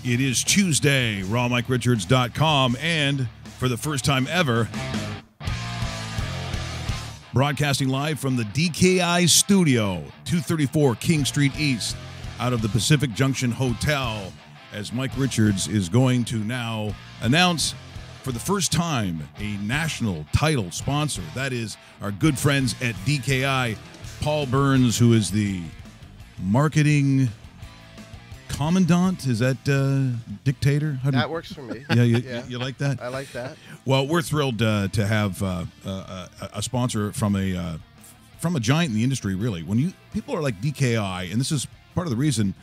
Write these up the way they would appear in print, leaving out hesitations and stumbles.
It is Tuesday, rawmike.richards.com, and for the first time ever, broadcasting live from the DKI studio, 234 King Street East, out of the Pacific Junction Hotel, as Mike Richards is going to now announce for the first time a national title sponsor. That is our good friends at DKI, Paul Burns, who is the marketing commandant. Is that dictator? That works for me. Yeah, you like that? I like that. Well, we're thrilled to have a sponsor from a giant in the industry. Really, when people are like DKI, and this is part of the reason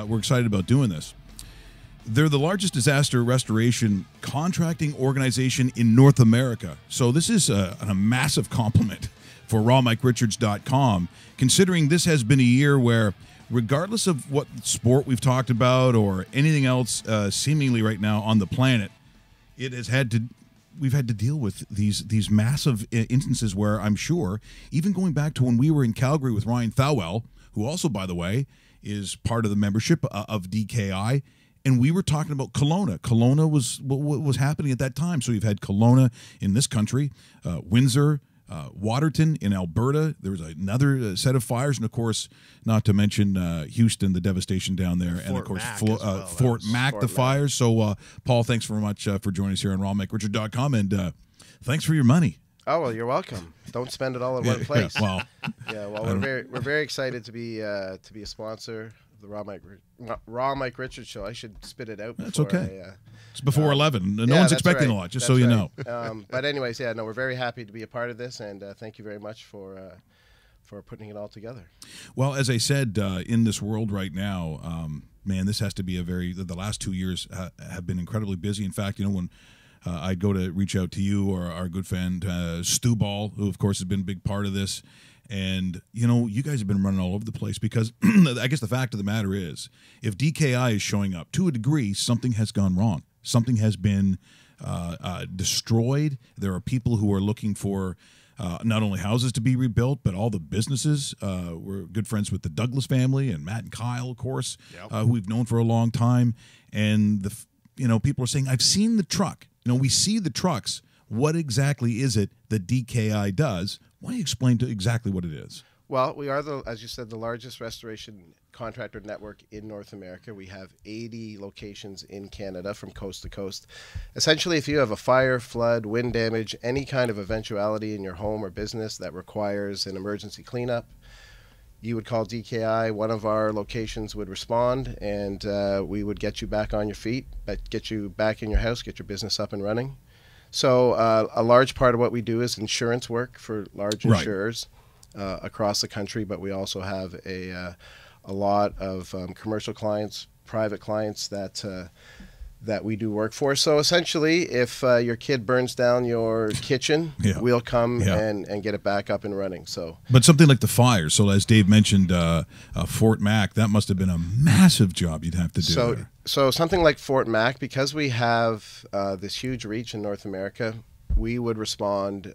we're excited about doing this. They're the largest disaster restoration contracting organization in North America. So this is a massive compliment for rawmike.richards.com, considering this has been a year where, regardless of what sport we've talked about or anything else seemingly right now on the planet, we've had to deal with these massive instances where I'm sure, even going back to when we were in Calgary with Ryan Thowell, who also, by the way, is part of the membership of DKI, and we were talking about Kelowna. Kelowna was what was happening at that time. So you've had Kelowna in this country, Windsor, Waterton in Alberta. There was another set of fires, and of course, not to mention Houston, the devastation down there, and of course Fort Mac, the fires. So, Paul, thanks very much for joining us here on rawmike.richards.com, and thanks for your money. Oh, well, you're welcome. Don't spend it all in one place. Yeah, we're very excited to be a sponsor of the Raw Mike Richards Show. I should spit it out. That's okay. It's before 11. No one's expecting a lot, just so you know. But anyways, we're very happy to be a part of this, and thank you very much for putting it all together. Well, as I said, in this world right now, man, this has to be the last 2 years have been incredibly busy. In fact, when I'd go to reach out to you or our good friend Stu Ball, who of course has been a big part of this, and you guys have been running all over the place because I guess the fact of the matter is, if DKI is showing up, to a degree, something has gone wrong. Something has been destroyed. There are people who are looking for not only houses to be rebuilt, but all the businesses. We're good friends with the Douglas family and Matt and Kyle, of course, who we've known for a long time. And people are saying, "I've seen the truck. We see the trucks. What exactly is it that DKI does?" Why don't you explain exactly what it is? Well, we are, as you said, the largest restoration contractor network in North America. We have 80 locations in Canada from coast to coast. Essentially, if you have a fire, flood, wind damage, any kind of eventuality in your home or business that requires an emergency cleanup, you would call DKI. One of our locations would respond, and we would get you back on your feet, get you back in your house, get your business up and running. So a large part of what we do is insurance work for large insurers across the country, but we also have a lot of commercial clients, private clients that we do work for. So essentially, if your kid burns down your kitchen, we'll come and get it back up and running. But something like the fire. So as Dave mentioned, Fort Mac, that must have been a massive job you'd have to do there. So something like Fort Mac, because we have this huge reach in North America, we would respond.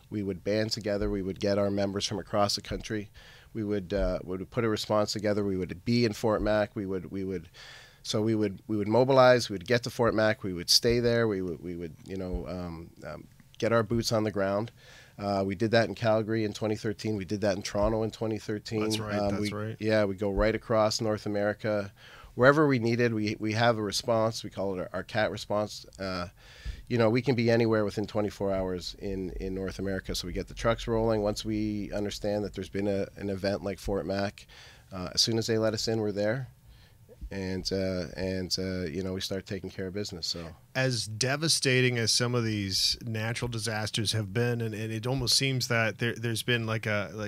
We would band together. We would get our members from across the country. We would put a response together. We would be in Fort Mac. We would mobilize. We would get to Fort Mac. We would stay there. We would get our boots on the ground. We did that in Calgary in 2013. We did that in Toronto in 2013. That's right. Yeah, we go right across North America. Wherever we needed, we have a response. We call it our CAT response. We can be anywhere within 24 hours in North America. So we get the trucks rolling. Once we understand that there's been an event like Fort Mac, as soon as they let us in, we're there. you know, we start taking care of business. So as devastating as some of these natural disasters have been, and it almost seems that there's been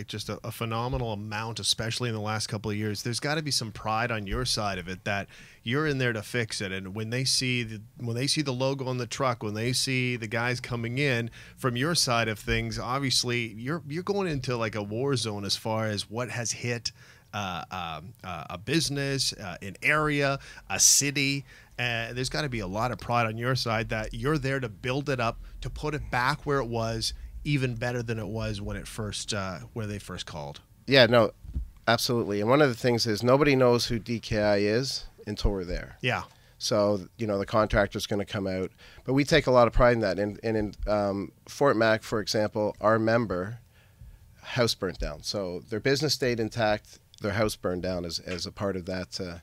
just a phenomenal amount, especially in the last couple of years. There's got to be some pride on your side of it that you're in there to fix it. And when they see the logo on the truck, when they see the guys coming in, from your side of things, obviously you're going into like a war zone as far as what has hit a business, an area, a city. There's got to be a lot of pride on your side that you're there to build it up, to put it back where it was, even better than it was when it first where they first called. Yeah, no, absolutely. And one of the things is nobody knows who DKI is until we're there. Yeah. So, you know, the contractor's going to come out. But we take a lot of pride in that. And in Fort Mac, for example, our member house burnt down. So their business stayed intact. Their house burned down as a part of that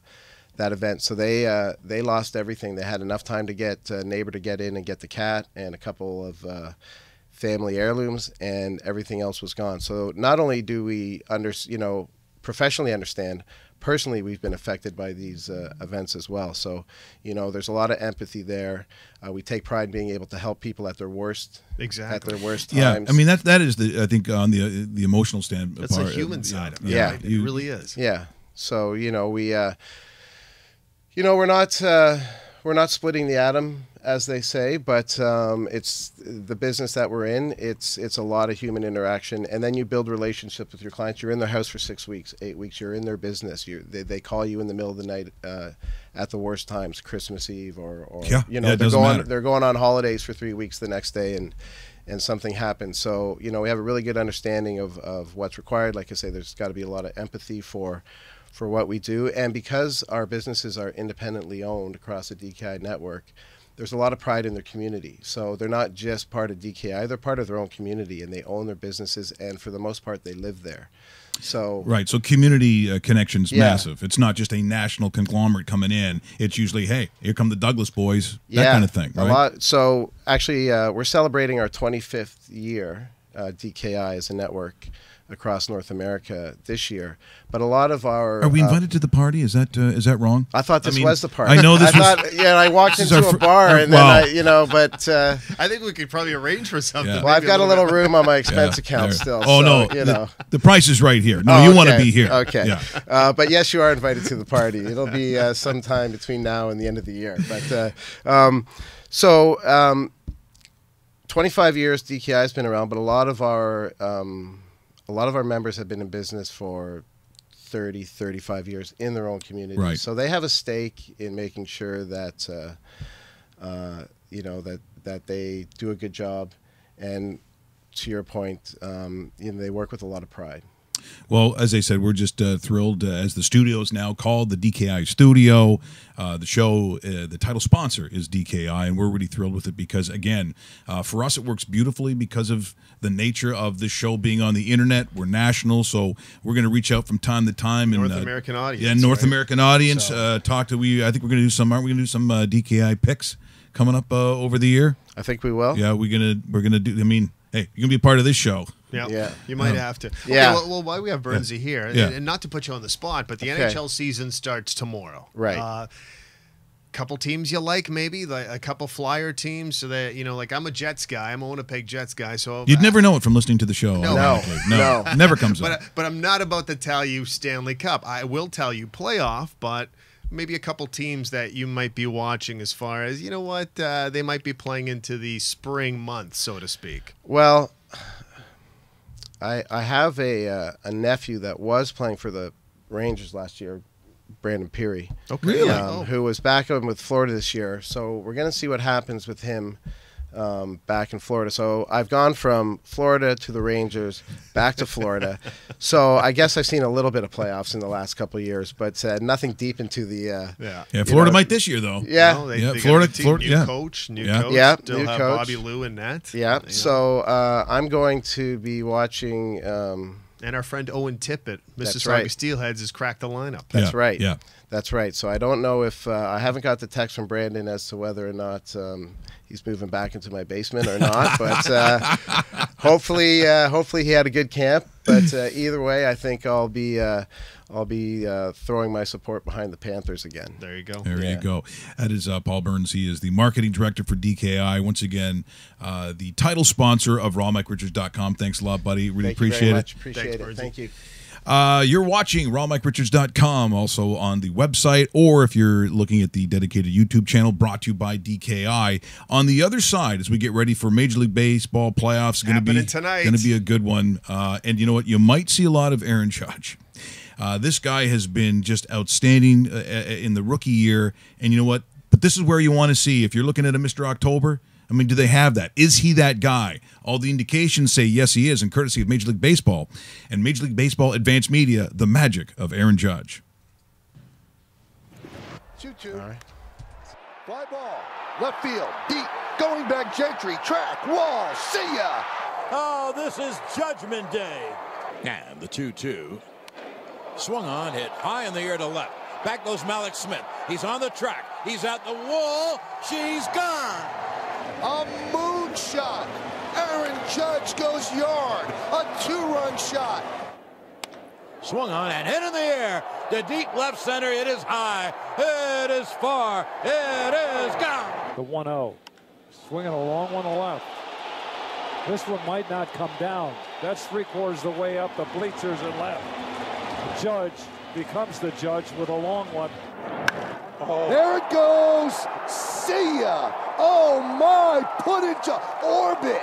event. So they lost everything. They had enough time to get a neighbor to get in and get the cat and a couple of family heirlooms, and everything else was gone. So not only do we professionally understand, personally we've been affected by these events as well. So, you know, there's a lot of empathy there. We take pride in being able to help people at their worst. Exactly. At their worst Yeah, times. I mean that is I think on the emotional stand. That's the human side of it. Yeah. Right? It really is. Yeah. So, you know, we we're not splitting the atom, as they say, but it's the business that we're in. It's a lot of human interaction, and then you build relationships with your clients. You're in their house for 6 weeks, 8 weeks. You're in their business. They call you in the middle of the night at the worst times, Christmas Eve, or you know, they're going on holidays for 3 weeks the next day, and something happens. So, you know, we have a really good understanding of what's required. Like I say, there's got to be a lot of empathy for what we do, and because our businesses are independently owned across the DKI network, there's a lot of pride in their community. So they're not just part of DKI, they're part of their own community, and they own their businesses, and for the most part they live there. So right, so community connection's massive. It's not just a national conglomerate coming in. It's usually, hey, here come the Douglas boys, that kind of thing, right? A lot. So actually we're celebrating our 25th year, DKI as a network across North America this year, but a lot of our... Are we invited to the party? Is that wrong? I thought this was the party. I know this I walked into a bar and then but... I think we could probably arrange for something. Yeah. Well, I've got a little room on my expense account still. Oh, so, no, you know. The price is right here. No, you want to be here. Okay. Yeah. But yes, you are invited to the party. It'll be sometime between now and the end of the year. But 25 years DKI has been around, but a lot of our members have been in business for 30, 35 years in their own community. Right. So they have a stake in making sure that, you know, that they do a good job. And to your point, you know, they work with a lot of pride. Well, as I said, we're just thrilled as the studio is now called the DKI Studio. The show, the title sponsor is DKI, and we're really thrilled with it because, again, for us it works beautifully because of the nature of the show being on the internet. We're national, so we're going to reach out from time to time. North American audience. Yeah, North American audience. Talk to I think we're going to do some. Aren't we going to do some DKI picks coming up over the year? I think we will. Yeah, we're gonna do. I mean, hey, you're gonna be a part of this show. Yeah, you might have to. Yeah. Okay, well, while we have Bernsey here, and not to put you on the spot, but the NHL season starts tomorrow. Right. Couple teams you like, maybe like a couple Flyer teams, so that you know, like I'm a Jets guy, I'm a Winnipeg Jets guy, so you'd never know it from listening to the show. No, never comes up. But I'm not about to tell you Stanley Cup. I will tell you playoff, but maybe a couple teams that you might be watching as far as, you know what, they might be playing into the spring month, so to speak. Well, I have a nephew that was playing for the Rangers last year, Brandon Peary. Okay. Really? Who was back on with Florida this year. So we're going to see what happens with him back in Florida. So I've gone from Florida to the Rangers, back to Florida. So I guess I've seen a little bit of playoffs in the last couple of years, but nothing deep into the... Florida might this year, though. Yeah. Well, they Florida, new coach. Still new have coach. Bobby Lou in net. Yeah. So I'm going to be watching... and our friend Owen Tippett, Mississauga right. Steelheads, has cracked the lineup. That's right. Yeah. That's right. So I don't know if I haven't got the text from Brandon as to whether or not he's moving back into my basement or not. But hopefully he had a good camp. But either way, I think I'll be throwing my support behind the Panthers again. There you go. There you go. That is Paul Burns. He is the marketing director for DKI. Once again, the title sponsor of rawmicrichards.com. Thanks a lot, buddy. Really appreciate it. Appreciate it. Thank you. You're watching rawmicrichards.com, also on the website, or if you're looking at the dedicated YouTube channel brought to you by DKI. On the other side, as we get ready for Major League Baseball playoffs, going to be a good one. And you know what? You might see a lot of Aaron Judge. This guy has been just outstanding in the rookie year, and you know what? But this is where you want to see, if you're looking at a Mr. October, I mean, do they have that? Is he that guy? All the indications say yes, he is, and courtesy of Major League Baseball and Major League Baseball Advanced Media, the magic of Aaron Judge. 2-2. All right. Fly ball, left field, deep, going back Gentry, track, wall, see ya! Oh, this is Judgment Day. And the 2-2. Swung on, hit high in the air to left. Back goes Malik Smith. He's on the track. He's at the wall. She's gone. A moonshot. Aaron Judge goes yard. A 2-run shot. Swung on and hit in the air. To deep left center. It is high. It is far. It is gone. The 1-0. Swinging a long one to left. This one might not come down. That's 3/4 the way up the bleachers and left. Judge becomes the Judge with a long one. Oh. There it goes. See ya. Oh my, put it to orbit.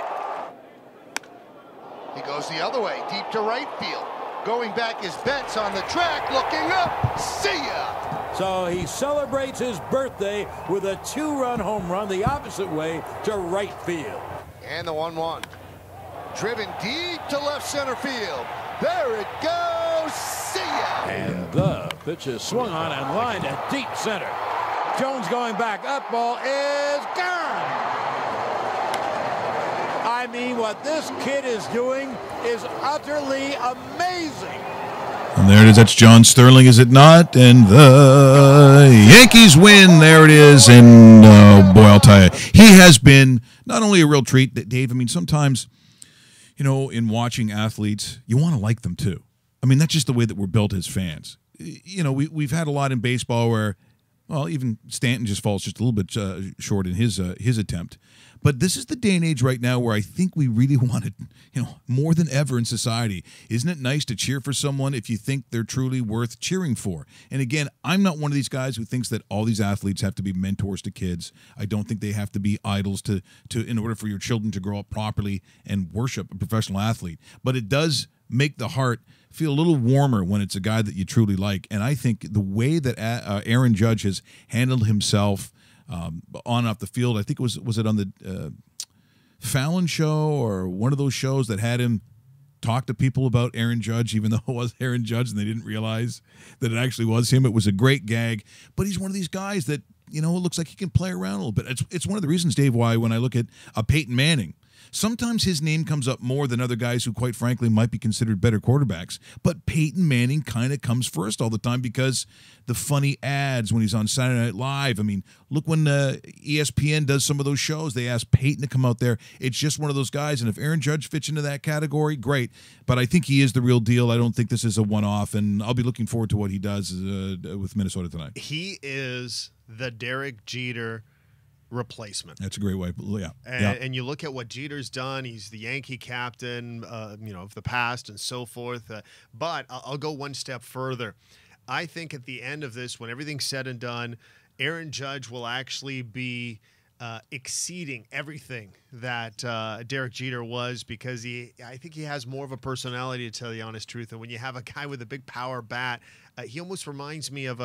He goes the other way, deep to right field. Going back is Betts on the track, looking up. See ya. So he celebrates his birthday with a 2-run home run the opposite way to right field. And the 1-1. Driven deep to left center field. There it goes. See ya. And the pitch is swung on and lined at deep center. Jones going back. Up ball is gone. I mean, what this kid is doing is utterly amazing. And there it is. That's John Sterling, is it not? And the Yankees win. There it is. And, oh, boy, I'll tell you, he has been not only a real treat, Dave, I mean, sometimes, you know, in watching athletes, you want to like them too. I mean, that's just the way that we're built as fans. You know, we've had a lot in baseball where, well, even Stanton just falls just a little bit short in his attempt. But this is the day and age right now where I think we really want it, you know, more than ever in society. Isn't it nice to cheer for someone if you think they're truly worth cheering for? And again, I'm not one of these guys who thinks that all these athletes have to be mentors to kids. I don't think they have to be idols to in order for your children to grow up properly and worship a professional athlete. But it does make the heart feel a little warmer when it's a guy that you truly like. And I think the way that Aaron Judge has handled himself on and off the field, I think was it on the Fallon show or one of those shows that had him talk to people about Aaron Judge, even though it was Aaron Judge and they didn't realize that it actually was him. It was a great gag. But he's one of these guys that, you know, it looks like he can play around a little bit. It's one of the reasons, Dave, why when I look at a Peyton Manning, sometimes his name comes up more than other guys who, quite frankly, might be considered better quarterbacks. But Peyton Manning kind of comes first all the time because the funny ads when he's on Saturday Night Live. I mean, look when ESPN does some of those shows, they ask Peyton to come out there. It's just one of those guys. And if Aaron Judge fits into that category, great. But I think he is the real deal. I don't think this is a one-off. And I'll be looking forward to what he does with Minnesota tonight. He is the Derek Jeter replacement. That's a great way. Yeah. And you look at what Jeter's done. He's the Yankee captain, you know, of the past and so forth. But I'll go one step further. I think at the end of this, when everything's said and done, Aaron Judge will actually be exceeding everything that Derek Jeter was, because I think he has more of a personality, to tell you the honest truth. And when you have a guy with a big power bat, he almost reminds me of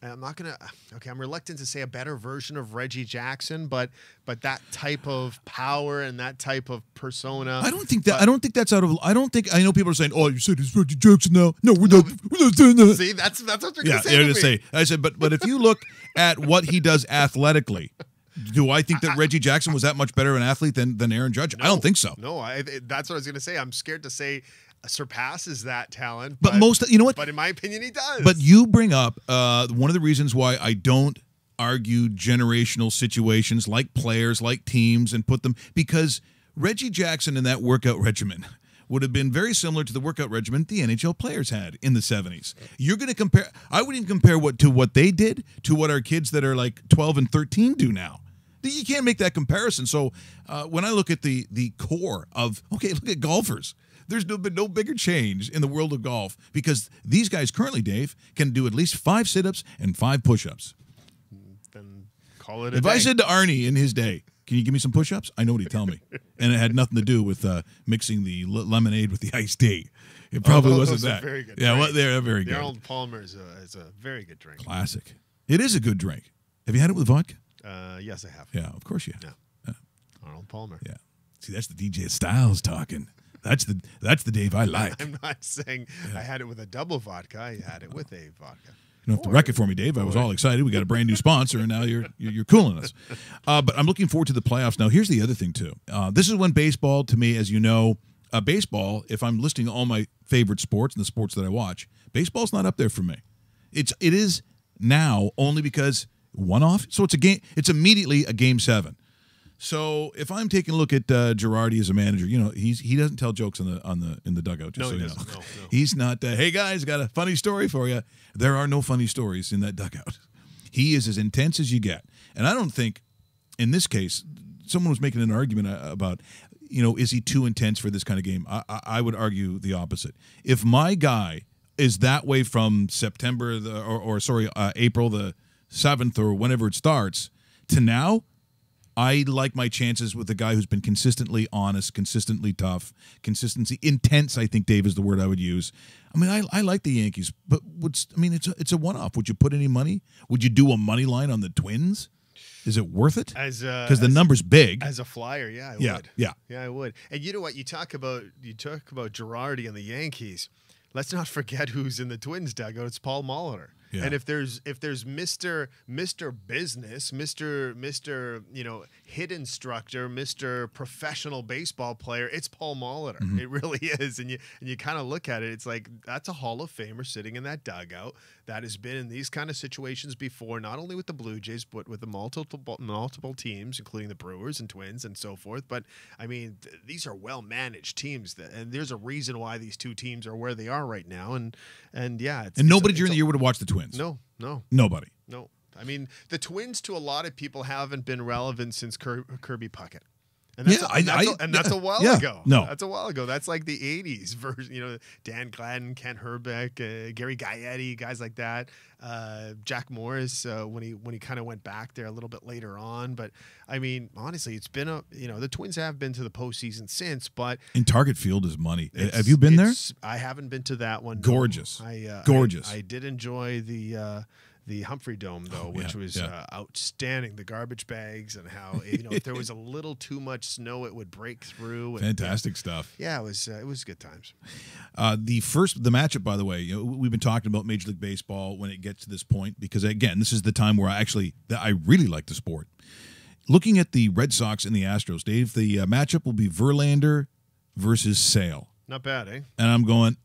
I'm reluctant to say a better version of Reggie Jackson, but that type of power and that type of persona. I don't think that's out of. I know people are saying, "Oh, you said it's Reggie Jackson now." No, we're not saying that. See, that's what you're going to say. I said, but if you look at what he does athletically, do I think that Reggie Jackson was that much better an athlete than Aaron Judge? No, I don't think so. No, that's what I was going to say. I'm scared to say surpasses that talent, but most, you know what? But in my opinion, he does. But you bring up one of the reasons why I don't argue generational situations like players, like teams, and put them, because Reggie Jackson in that workout regimen would have been very similar to the workout regimen the NHL players had in the 70s. You're going to compare, I wouldn't compare what they did to what our kids that are like 12 and 13 do now. You can't make that comparison. So when I look at the core of, okay, look at golfers. There's been no bigger change in the world of golf, because these guys currently, Dave, can do at least 5 sit-ups and 5 push-ups. Then call it a If day. I said to Arnie in his day, can you give me some push-ups? I know what he'd tell me. And it had nothing to do with mixing the lemonade with the iced tea. It probably wasn't those are that. very good Yeah, well, drinks. they're very The good. Arnold Palmer is a very good drink. Classic. It is a good drink. Have you had it with vodka? Yes, I have. Yeah, of course you have. Yeah. Arnold Palmer. Yeah. See, that's the DJ Styles talking. That's the Dave I like. I'm not saying I had it with a double vodka. I had it with a vodka. You don't have to wreck it for me, Dave. I was all excited. We got a brand new sponsor, and now you're cooling us. But I'm looking forward to the playoffs. Now, here's the other thing, too. This is when baseball, to me, as you know, baseball, if I'm listing all my favorite sports and the sports that I watch, baseball's not up there for me. It is now only because one-off. So it's a game. It's immediately a Game 7. So if I'm taking a look at Girardi as a manager, he doesn't tell jokes in the dugout. Just No, so he you doesn't. know. No. He's not. Hey guys, got a funny story for you. There are no funny stories in that dugout. He is as intense as you get, and I don't think, in this case, someone was making an argument about, is he too intense for this kind of game? I would argue the opposite. If my guy is that way from September April the 7th or whenever it starts to now, I like my chances with a guy who's been consistently honest, consistently tough, consistency intense. I think, Dave, is the word I would use. I mean, I like the Yankees, but it's a one-off. Would you put any money? Would you do a money line on the Twins? Is it worth it? Because the number's big. As a flyer, yeah, I would. Yeah. Yeah, I would. And you know what? You talk about Girardi and the Yankees. Let's not forget who's in the Twins dugout. It's Paul Molitor. Yeah. And if there's Mr. Business, Mr. hit instructor, Mr. professional baseball player, it's Paul Molitor. Mm-hmm. It really is. And you kind of look at it, it's like that's a Hall of Famer sitting in that dugout that has been in these kind of situations before, not only with the Blue Jays, but with the multiple teams, including the Brewers and Twins and so forth. But I mean, these are well-managed teams, and there's a reason why these two teams are where they are right now. And yeah, nobody during the year would have watched the Twins. No. Nobody. No. I mean, the Twins to a lot of people haven't been relevant since Kirby Puckett. And that's a while ago. No. That's a while ago. That's like the 80s version, Dan Gladden, Ken Herbeck, Gary Gaetti, guys like that. Jack Morris when he kind of went back there a little bit later on. But I mean, honestly, it's been the Twins have been to the postseason since, but In Target Field is money. Have you been there? I haven't been to that one. Gorgeous. No. Gorgeous. I did enjoy the Humphrey Dome, though, which was outstanding. The garbage bags and how if there was a little too much snow, it would break through. And, Fantastic stuff. Yeah, it was good times. The matchup, by the way, we've been talking about Major League Baseball when it gets to this point, because again, this is the time where I really like the sport. Looking at the Red Sox and the Astros, Dave, the matchup will be Verlander versus Sale. Not bad, eh? And I'm going,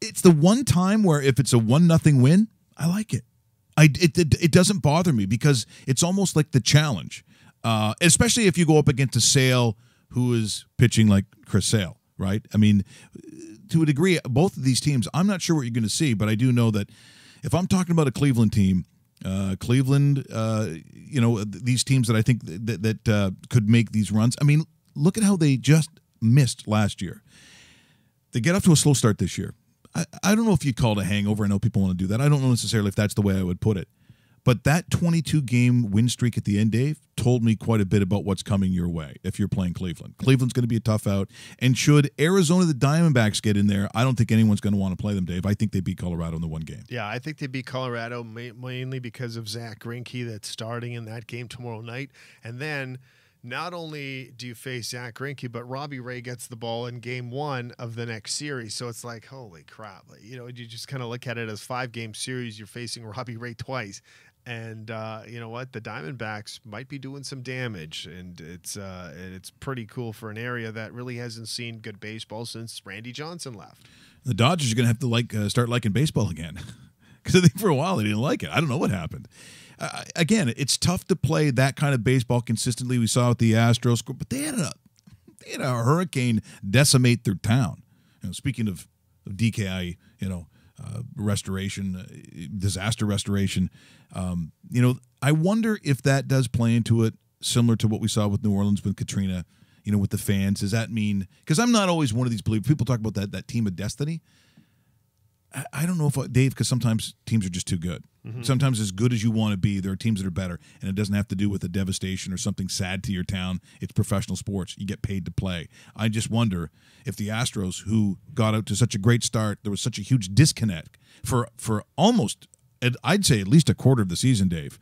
it's the one time where if it's a 1-0 win, I like it. It doesn't bother me, because it's almost like the challenge, especially if you go up against a Sale who is pitching like Chris Sale, right? I mean, to a degree, both of these teams, I'm not sure what you're going to see, but I do know that if I'm talking about a Cleveland team, these teams that I think that could make these runs. I mean, look at how they just missed last year. They get off to a slow start this year. I don't know if you'd call it a hangover. I know people want to do that. I don't know necessarily if that's the way I would put it. But that 22-game win streak at the end, Dave, told me quite a bit about what's coming your way if you're playing Cleveland. Cleveland's going to be a tough out. And should Arizona, the Diamondbacks, get in there, I don't think anyone's going to want to play them, Dave. I think they beat Colorado in the one game. Yeah, I think they beat Colorado mainly because of Zach Greinke that's starting in that game tomorrow night. And then not only do you face Zach Greinke, but Robbie Ray gets the ball in game 1 of the next series. So it's like, holy crap. You just kind of look at it as 5-game series. You're facing Robbie Ray twice. And you know what? The Diamondbacks might be doing some damage. And it's pretty cool for an area that really hasn't seen good baseball since Randy Johnson left. The Dodgers are going to have to start liking baseball again. Because I think for a while they didn't like it. I don't know what happened. again, it's tough to play that kind of baseball consistently. We saw with the Astros, but they had a hurricane decimate their town. Speaking of DKI, restoration, disaster restoration. I wonder if that does play into it, similar to what we saw with New Orleans with Katrina. With the fans, does that mean? Because I'm not always one of these believers. People talk about that team of destiny. I don't know if Dave, because sometimes teams are just too good. Mm-hmm. Sometimes as good as you want to be, there are teams that are better, and it doesn't have to do with a devastation or something sad to your town. It's professional sports. You get paid to play. I just wonder if the Astros, who got out to such a great start, there was such a huge disconnect for almost, I'd say at least a quarter of the season, Dave.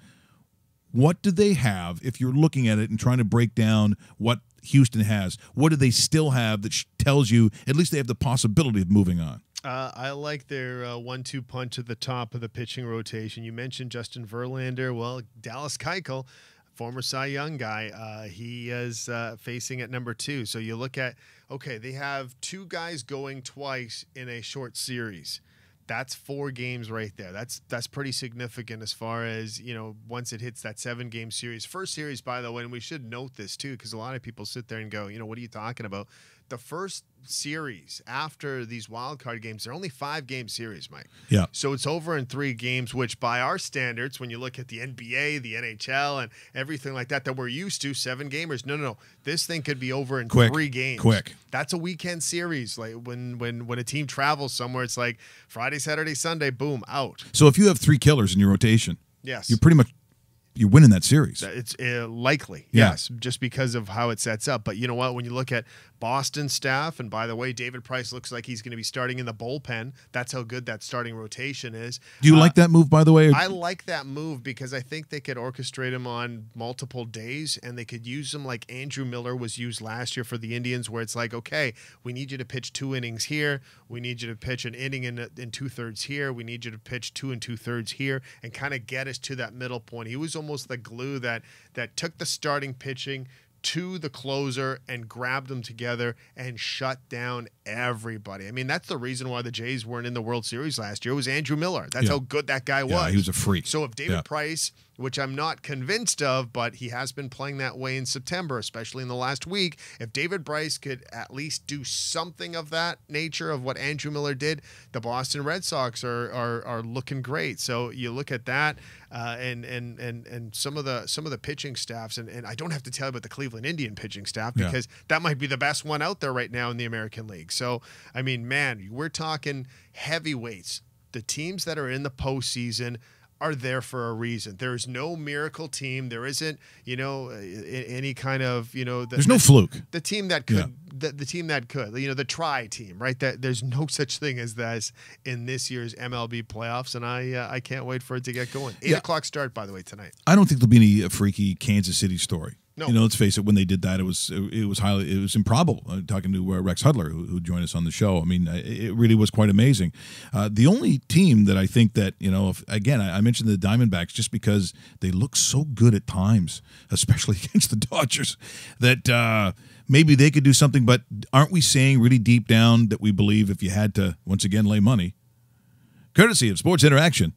What do they have, if you're looking at it and trying to break down what Houston has, what do they still have that tells you at least they have the possibility of moving on? I like their 1-2 punch at the top of the pitching rotation. You mentioned Justin Verlander. Well, Dallas Keuchel, former Cy Young guy, he is facing at number 2. So you look at, okay, they have 2 guys going twice in a short series. That's 4 games right there. That's pretty significant as far as, once it hits that 7-game series. First series, by the way, and we should note this too, because a lot of people sit there and go, what are you talking about? The first series after these wild card games, they're only 5-game series, Mike. Yeah. So it's over in 3 games, which by our standards, when you look at the NBA, the NHL, and everything like that we're used to, 7 gamers. No. This thing could be over in 3 games. Quick. That's a weekend series. Like when a team travels somewhere, it's like Friday, Saturday, Sunday, boom, out. So if you have 3 killers in your rotation, yes, you're winning that series. It's likely, yeah. Yes, just because of how it sets up. But you know what? When you look at Boston's staff, and by the way, David Price looks like he's going to be starting in the bullpen. That's how good that starting rotation is. Do you like that move, by the way? I like that move because I think they could orchestrate him on multiple days, and they could use him like Andrew Miller was used last year for the Indians, where it's like, okay, we need you to pitch 2 innings here. We need you to pitch an inning in 2/3 here. We need you to pitch 2 2/3 here, and kind of get us to that middle point. He was almost the glue that took the starting pitching to the closer and grabbed them together and shut down everybody. I mean, that's the reason why the Jays weren't in the World Series last year. It was Andrew Miller. That's how good that guy was. Yeah, he was a freak. So if David Price, which I'm not convinced of, but he has been playing that way in September, especially in the last week, if David Price could at least do something of that nature of what Andrew Miller did, the Boston Red Sox are looking great. So you look at that and some of the pitching staffs, and I don't have to tell you about the Cleveland Indian pitching staff because that might be the best one out there right now in the American League. So, I mean, man, we're talking heavyweights. The teams that are in the postseason are there for a reason. There is no miracle team. There isn't, any kind of, there's no fluke. The team that could, the team that could, the try team, right? That there's no such thing as that in this year's MLB playoffs, and I can't wait for it to get going. 8 o'clock start, by the way, tonight. I don't think there'll be any freaky Kansas City story. No. Let's face it. When they did that, it was improbable. Talking to Rex Hudler, who joined us on the show. I mean, it really was quite amazing. The only team that I think that again, I mentioned the Diamondbacks just because they look so good at times, especially against the Dodgers, that maybe they could do something. But aren't we saying really deep down that we believe if you had to once again lay money, courtesy of Sports Interaction,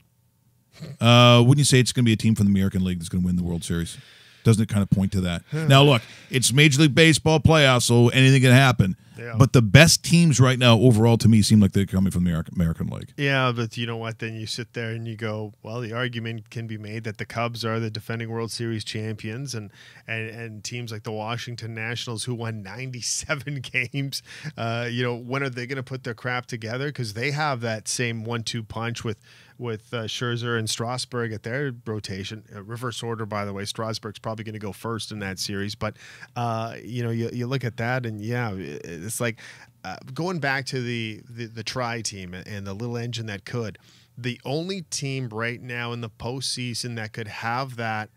wouldn't you say it's going to be a team from the American League that's going to win the World Series? Doesn't it kind of point to that? Now, look, it's Major League Baseball playoffs, so anything can happen. Yeah. But the best teams right now overall to me seem like they're coming from the American League. Yeah, but you know what? Then you sit there and you go, well, the argument can be made that the Cubs are the defending World Series champions, and teams like the Washington Nationals, who won 97 games, when are they going to put their crap together? Because they have that same 1-2 punch with Scherzer and Strasburg at their rotation. Reverse order, by the way. Strasburg's probably going to go first in that series. But, you look at that, and, it's like going back to the try team and the little engine that could. The only team right now in the postseason that could have that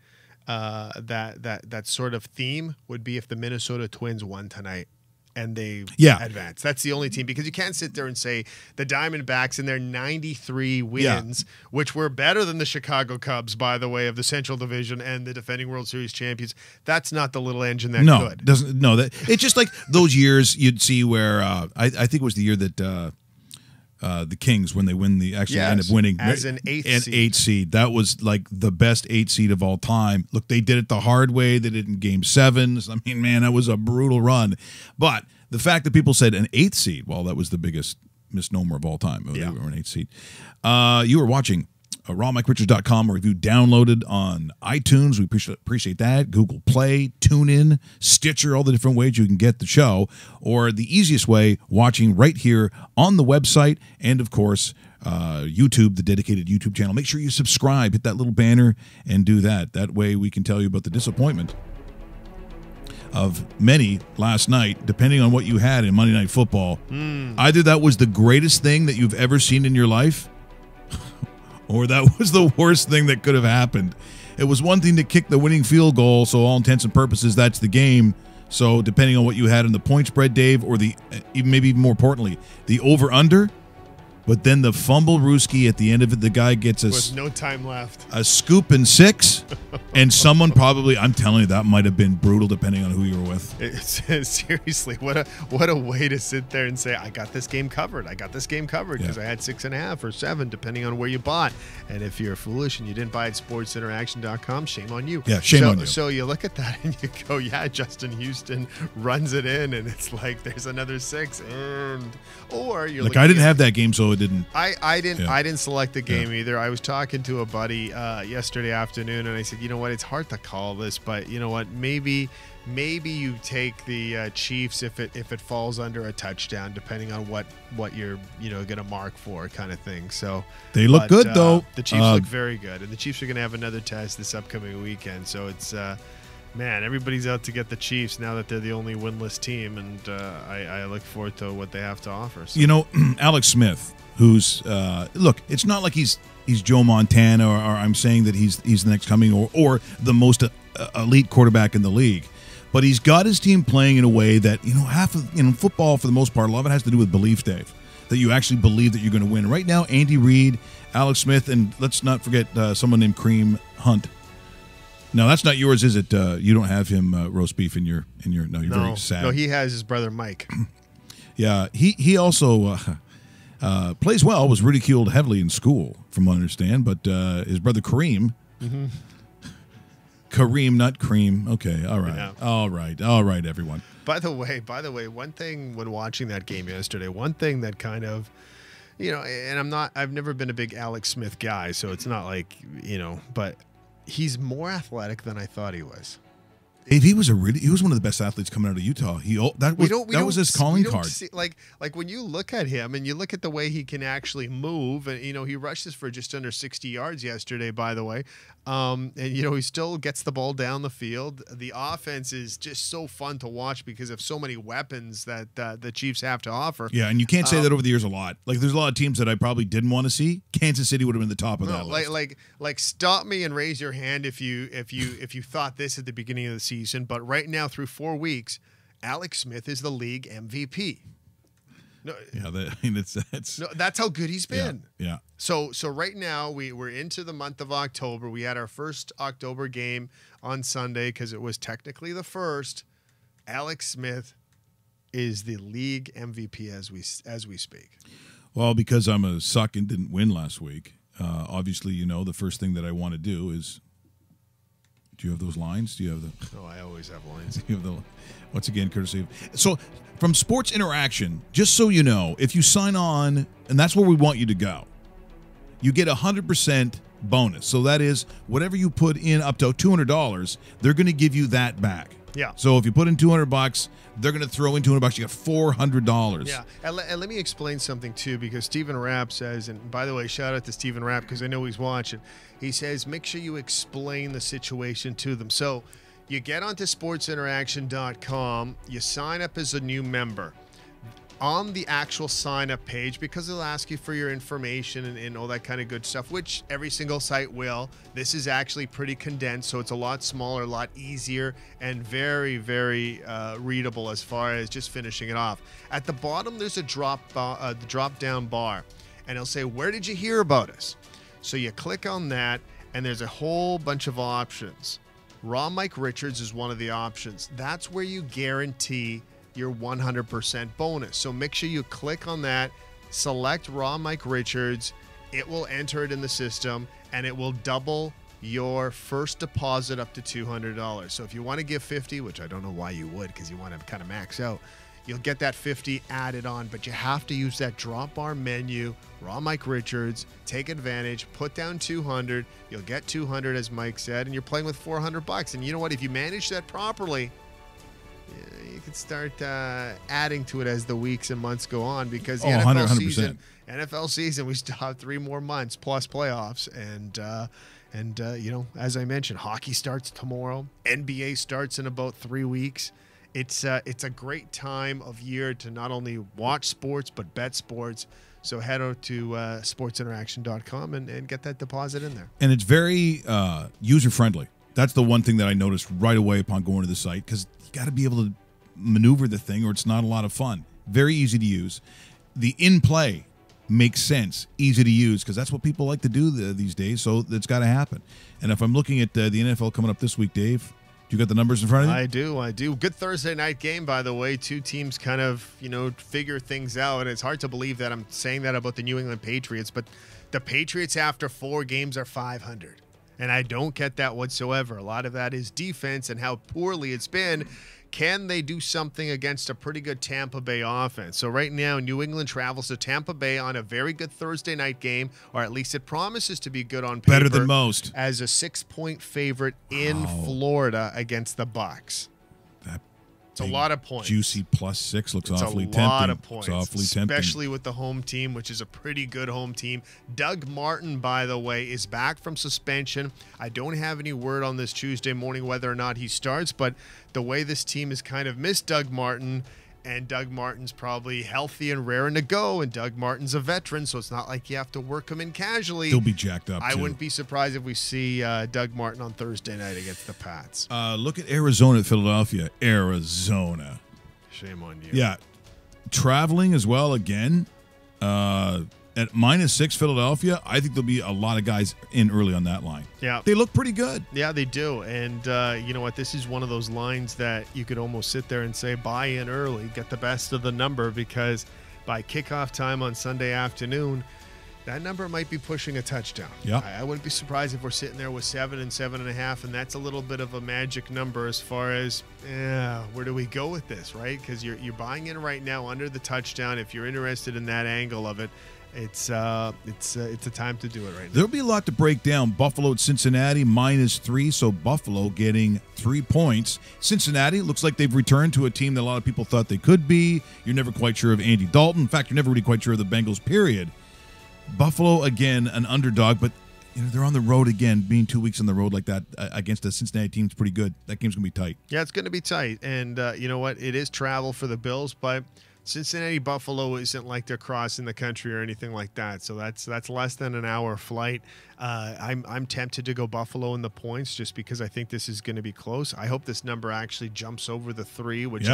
sort of theme would be if the Minnesota Twins won tonight and they advance. That's the only team, because you can't sit there and say the Diamondbacks and their 93 wins, which were better than the Chicago Cubs, by the way, of the Central Division and the defending World Series champions. That's not the little engine that could. That it's just like those years you'd see where I think it was the year that the Kings when they end up winning as an eighth seed. That was like the best 8 seed of all time. Look, they did it the hard way. They did it in Game 7s. I mean, man, that was a brutal run. But the fact that people said an 8th seed, well, that was the biggest misnomer of all time. They were an 8th seed. You were watching rawmike.com, or if you downloaded on iTunes, we appreciate that. Google Play, TuneIn, Stitcher, all the different ways you can get the show, or the easiest way, watching right here on the website, and of course, YouTube, the dedicated YouTube channel. Make sure you subscribe, hit that little banner, and do that. That way we can tell you about the disappointment of many last night, depending on what you had in Monday Night Football. Either that was the greatest thing that you've ever seen in your life, or that was the worst thing that could have happened. It was one thing to kick the winning field goal, so all intents and purposes, that's the game. So depending on what you had in the point spread, Dave, or maybe even more importantly, the over-under, but then the fumble Rooski at the end of it, the guy gets with no time left, a scoop and 6, and someone probably, I'm telling you, that might have been brutal depending on who you were with. Seriously, what a way to sit there and say, I got this game covered. I got this game covered because I had 6.5 or 7, depending on where you bought. And if you're foolish and you didn't buy at sportsinteraction.com, shame on you. Yeah, shame on you. So you look at that and you go, yeah, Justin Houston runs it in, and it's like there's another 6 earned. Or you're like, I didn't have that game, so it didn't. I didn't select the game either. I was talking to a buddy yesterday afternoon, and I said, you know what, it's hard to call this, but you know what, maybe you take the Chiefs if it falls under a touchdown, depending on what you're going to mark for, kind of thing. So they look good though. The Chiefs look very good, and the Chiefs are going to have another test this upcoming weekend. So it's man, everybody's out to get the Chiefs now that they're the only winless team, and I look forward to what they have to offer. So. You know, Alex Smith, who's look, it's not like he's Joe Montana, or I'm saying that he's the next coming, or the most elite quarterback in the league, but he's got his team playing in a way that, half of football, for the most part, a lot of it has to do with belief, Dave, that you actually believe that you're going to win. Right now, Andy Reid, Alex Smith, and let's not forget someone named Kareem Hunt. No, that's not yours, is it? You don't have him roast beef in your. No, you're very sad. No, he has his brother Mike. Yeah, he also plays well. Was ridiculed heavily in school, from what I understand. But his brother Kareem, Kareem, not cream. Okay, all right, yeah. all right, everyone. By the way, one thing when watching that game yesterday, one thing that kind of, and I've never been a big Alex Smith guy, so it's not like, but he's more athletic than I thought he was. Dave, he was one of the best athletes coming out of Utah. That was his calling card. Like when you look at him and you look at the way he can actually move, and he rushes for just under 60 yards yesterday, by the way. And he still gets the ball down the field. The offense is just so fun to watch because of so many weapons that the Chiefs have to offer. Yeah, and you can't say that over the years a lot. Like, there's a lot of teams that I probably didn't want to see. Kansas City would have been the top of that list. Like stop me and raise your hand if you thought this at the beginning of the season. But right now, through 4 weeks, Alex Smith is the league MVP. No, yeah, that's how good he's been. Yeah. So right now we're into the month of October. We had our first October game on Sunday because it was technically the first. Alex Smith is the league MVP as we speak. Well, because I'm a suck and didn't win last week. Obviously, the first thing that I want to do is. Do you have those lines? Do you have the? Oh, I always have lines. Do you have the? Once again, courtesy of. So from Sports Interaction, just so you know, if you sign on, and that's where we want you to go, you get 100% bonus. So that is whatever you put in up to $200, they're going to give you that back. Yeah. So if you put in $200, they're going to throw in $200. You get $400. Yeah. And let me explain something too, because Stephen Rapp says, and by the way, shout out to Stephen Rapp because I know he's watching. He says, make sure you explain the situation to them. So you get onto sportsinteraction.com, you sign up as a new member. On the actual sign-up page, because they'll ask you for your information and all that kind of good stuff, which every single site will. This is actually pretty condensed, so it's a lot smaller, a lot easier, and very, very readable as far as just finishing it off. At the bottom, there's a drop-down bar, and it'll say, where did you hear about us? So you click on that, and there's a whole bunch of options. Raw Mike Richards is one of the options. That's where you guarantee your 100% bonus. So make sure you click on that, select Raw Mike Richards. It will enter it in the system, and it will double your first deposit up to $200. So if you want to give $50, which I don't know why you would, because you want to kind of max out, you'll get that $50 added on, but you have to use that drop bar menu, Raw Mike Richards, take advantage, put down $200, you'll get $200 as Mike said, and you're playing with $400. And you know what? If you manage that properly, you can start adding to it as the weeks and months go on, because the NFL season, we still have 3 more months plus playoffs, and you know, as I mentioned, hockey starts tomorrow, NBA starts in about 3 weeks. It's a great time of year to not only watch sports but bet sports. So head over to sportsinteraction.com and get that deposit in there. And it's very user friendly. That's the one thing that I noticed right away upon going to the site, because you got to be able to maneuver the thing or it's not a lot of fun. Very easy to use. The in-play makes sense, easy to use, because that's what people like to do these days, so it's got to happen. And if I'm looking at the NFL coming up this week, Dave, do you got the numbers in front of you? I do. Good Thursday night game, by the way. 2 teams kind of, you know, figure things out, and it's hard to believe that I'm saying that about the New England Patriots, but the Patriots after 4 games are 500. And I don't get that whatsoever. A lot of that is defense and how poorly it's been. Can they do something against a pretty good Tampa Bay offense? So right now, New England travels to Tampa Bay on a very good Thursday night game, or at least it promises to be good on paper. Better than most. As a 6-point favorite in Florida against the Bucs. It's a lot of points. Juicy +6 looks awfully tempting. It's a lot of points, it's awfully tempting. Especially with the home team, which is a pretty good home team. Doug Martin, by the way, is back from suspension. I don't have any word on this Tuesday morning whether or not he starts, but the way this team has kind of missed Doug Martin, and Doug Martin's probably healthy and raring to go, and Doug Martin's a veteran, so it's not like you have to work him in casually. He'll be jacked up, I too. wouldn't be surprised if we see Doug Martin on Thursday night against the Pats. Look at Arizona at Philadelphia. Arizona. Shame on you. Yeah. Traveling as well again. At -6 Philadelphia, I think there'll be a lot of guys in early on that line. Yeah. They look pretty good. Yeah, they do. And you know what? This is one of those lines that you could almost sit there and say, buy in early, get the best of the number, because by kickoff time on Sunday afternoon, that number might be pushing a touchdown. Yeah. I wouldn't be surprised if we're sitting there with 7 and 7.5, and that's a little bit of a magic number as far as, where do we go with this, right? Because you're buying in right now under the touchdown. If you're interested in that angle of it, it's a time to do it right now. There'll be a lot to break down. Buffalo at Cincinnati -3, so Buffalo getting 3 points. Cincinnati looks like they've returned to a team that a lot of people thought they could be. You're never quite sure of Andy Dalton. In fact, you're never really quite sure of the Bengals, period. Buffalo, again, an underdog, but you know, they're on the road again. Being 2 weeks on the road like that against a Cincinnati team is pretty good. That game's going to be tight. Yeah, it's going to be tight. And you know what? It is travel for the Bills, but Cincinnati Buffalo isn't like they're crossing the country or anything like that. So that's less than an hour flight. I'm tempted to go Buffalo in the points just because I think this is going to be close. I hope this number actually jumps over the 3, which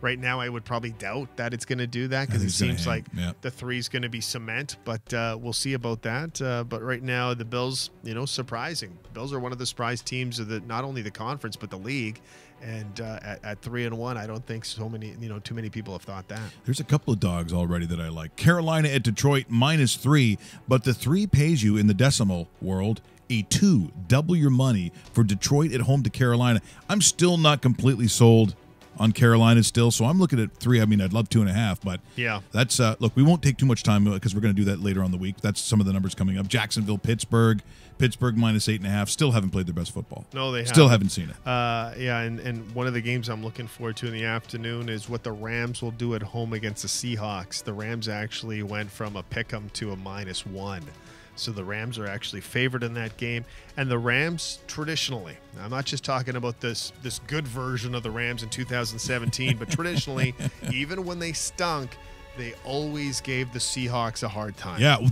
right now I would probably doubt that it's going to do that, because it seems like the 3 is going to be cement. But we'll see about that. But right now the Bills, you know, surprising. Bills are one of the surprise teams of not only the conference but the league. And at 3-1, I don't think too many people have thought that. There's a couple of dogs already that I like. Carolina at Detroit -3, but the 3 pays you in the decimal world a 2. Double your money for Detroit at home to Carolina. I'm still not completely sold on Carolina still, so I'm looking at 3. I mean, I'd love 2.5, but yeah, that's look. We won't take too much time because we're going to do that later on the week. That's some of the numbers coming up. Jacksonville, Pittsburgh -8.5. Still haven't played their best football. No, they still haven't seen it. Yeah, and one of the games I'm looking forward to in the afternoon is what the Rams will do at home against the Seahawks. The Rams actually went from a pick'em to a -1. So the Rams are actually favored in that game. And the Rams, traditionally, I'm not just talking about this good version of the Rams in 2017, but traditionally, even when they stunk, they always gave the Seahawks a hard time. Yeah, well,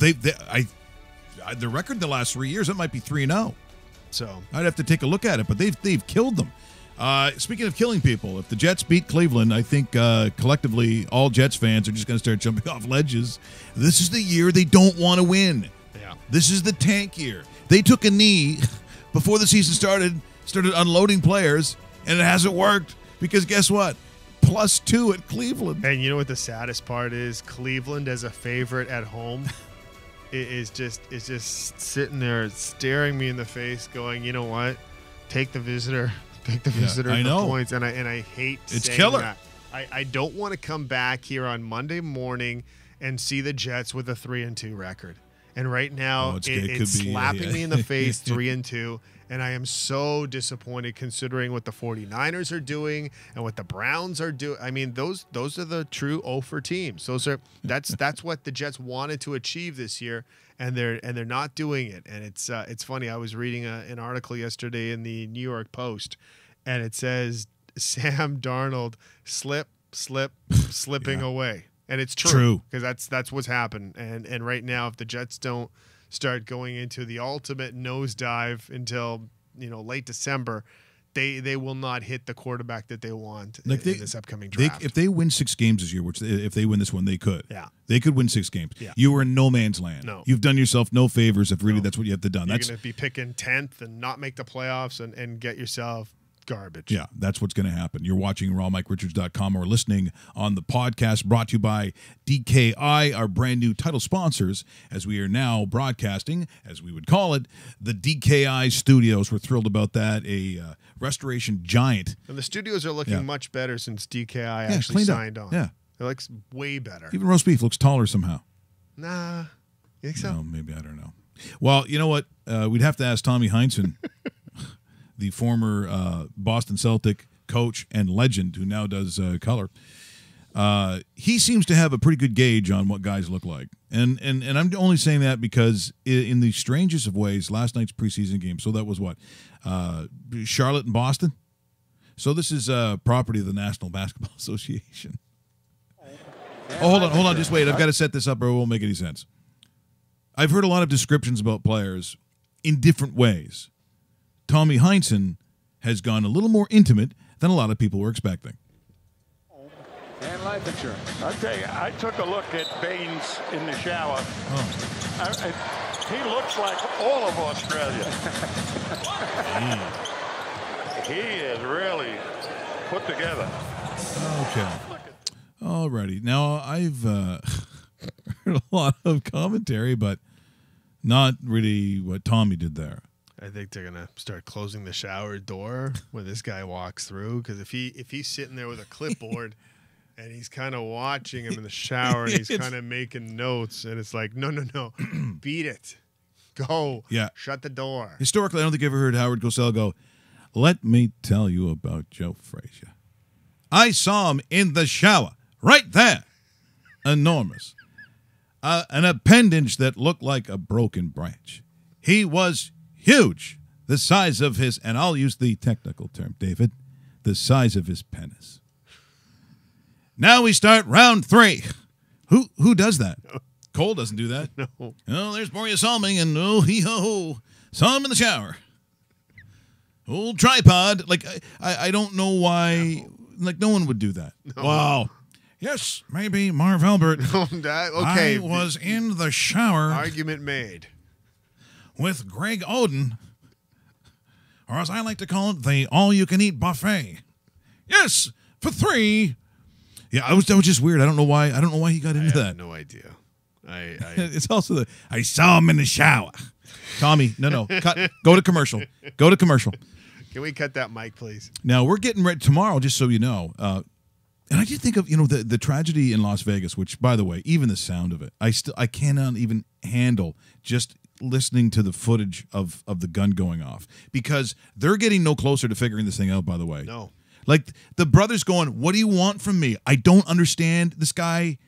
the record in the last 3 years, it might be 3-0. So I'd have to take a look at it, but they've killed them. Speaking of killing people, if the Jets beat Cleveland, I think collectively all Jets fans are just going to start jumping off ledges. This is the year they don't want to win. Yeah. This is the tank year. They took a knee before the season started unloading players, and it hasn't worked because guess what? +2 at Cleveland. And you know what the saddest part is? Cleveland as a favorite at home is just sitting there staring me in the face, going, you know what? Take the visitor. Take the visitor I know. points. And I hate It's saying killer. that. I don't want to come back here on Monday morning and see the Jets with a 3-2 record. And right now, it's slapping me in the face, 3-2. And I am so disappointed considering what the 49ers are doing and what the Browns are doing. I mean, those are the true 0-for teams. That's what the Jets wanted to achieve this year, and they're not doing it. And it's funny. I was reading an article yesterday in the New York Post, and it says Sam Darnold slipping away. And it's true because that's what's happened. And right now, if the Jets don't start going into the ultimate nosedive until late December, they will not hit the quarterback that they want in this upcoming draft. If they win 6 games this year, which if they win this one, they could. Yeah, they could win 6 games. Yeah. You are in no man's land. No, you've done yourself no favors if really that's what you have to do. You're going to be picking 10th and not make the playoffs and get yourself garbage. Yeah, that's what's going to happen. You're watching rawmikeRichards.com or listening on the podcast brought to you by DKI, our brand new title sponsors, as we are now broadcasting, as we would call it, the DKI studios. We're thrilled about that. A restoration giant. And the studios are looking much better since DKI actually signed on. Yeah. It looks way better. Even roast beef looks taller somehow. Nah. You think so? No, maybe. I don't know. Well, you know what? We'd have to ask Tommy Heinsohn, the former Boston Celtic coach and legend who now does color. He seems to have a pretty good gauge on what guys look like. And I'm only saying that because in the strangest of ways, last night's preseason game, so that was what? Charlotte and Boston? So this is property of the National Basketball Association. Oh, hold on, just wait. I've got to set this up or it won't make any sense. I've heard a lot of descriptions about players in different ways. Tommy Heinsohn has gone a little more intimate than a lot of people were expecting. And life insurance. I'll tell you, I took a look at Baines in the shower. He looks like all of Australia. He is really put together. Okay. Alrighty. Now, I've heard a lot of commentary, but not really what Tommy did there. I think they're gonna start closing the shower door when this guy walks through. Because if he's sitting there with a clipboard and he's kind of watching him in the shower and he's kind of making notes, and it's like, no, beat it, go, shut the door. Historically, I don't think I've ever heard Howard Cosell go, "Let me tell you about Joe Frazier. I saw him in the shower, right there, enormous, an appendage that looked like a broken branch. He was huge, the size of his," and I'll use the technical term, David, the size of his penis. Now we start round 3. Who does that? No. Cole doesn't do that. No. Oh, there's Boria Salming, and saw him in the shower. Old tripod. Like, I don't know why. No. Like, no one would do that. No. Wow. Yes, maybe Marv Albert. Okay. I was in the shower. Argument made. With Greg Oden, or as I like to call it, the all-you-can-eat buffet. Yes, for 3. Yeah, that was just weird. I don't know why he got into that. I have no idea. It's also I saw him in the shower. Tommy, no, cut. Go to commercial. Can we cut that mic, please? Now we're getting ready tomorrow. Just so you know, and I did think of the tragedy in Las Vegas, which, by the way, even the sound of it, I cannot even handle just listening to the footage of the gun going off, because they're getting no closer to figuring this thing out, by the way. No. Like, the brother's going, "What do you want from me? I don't understand. This guy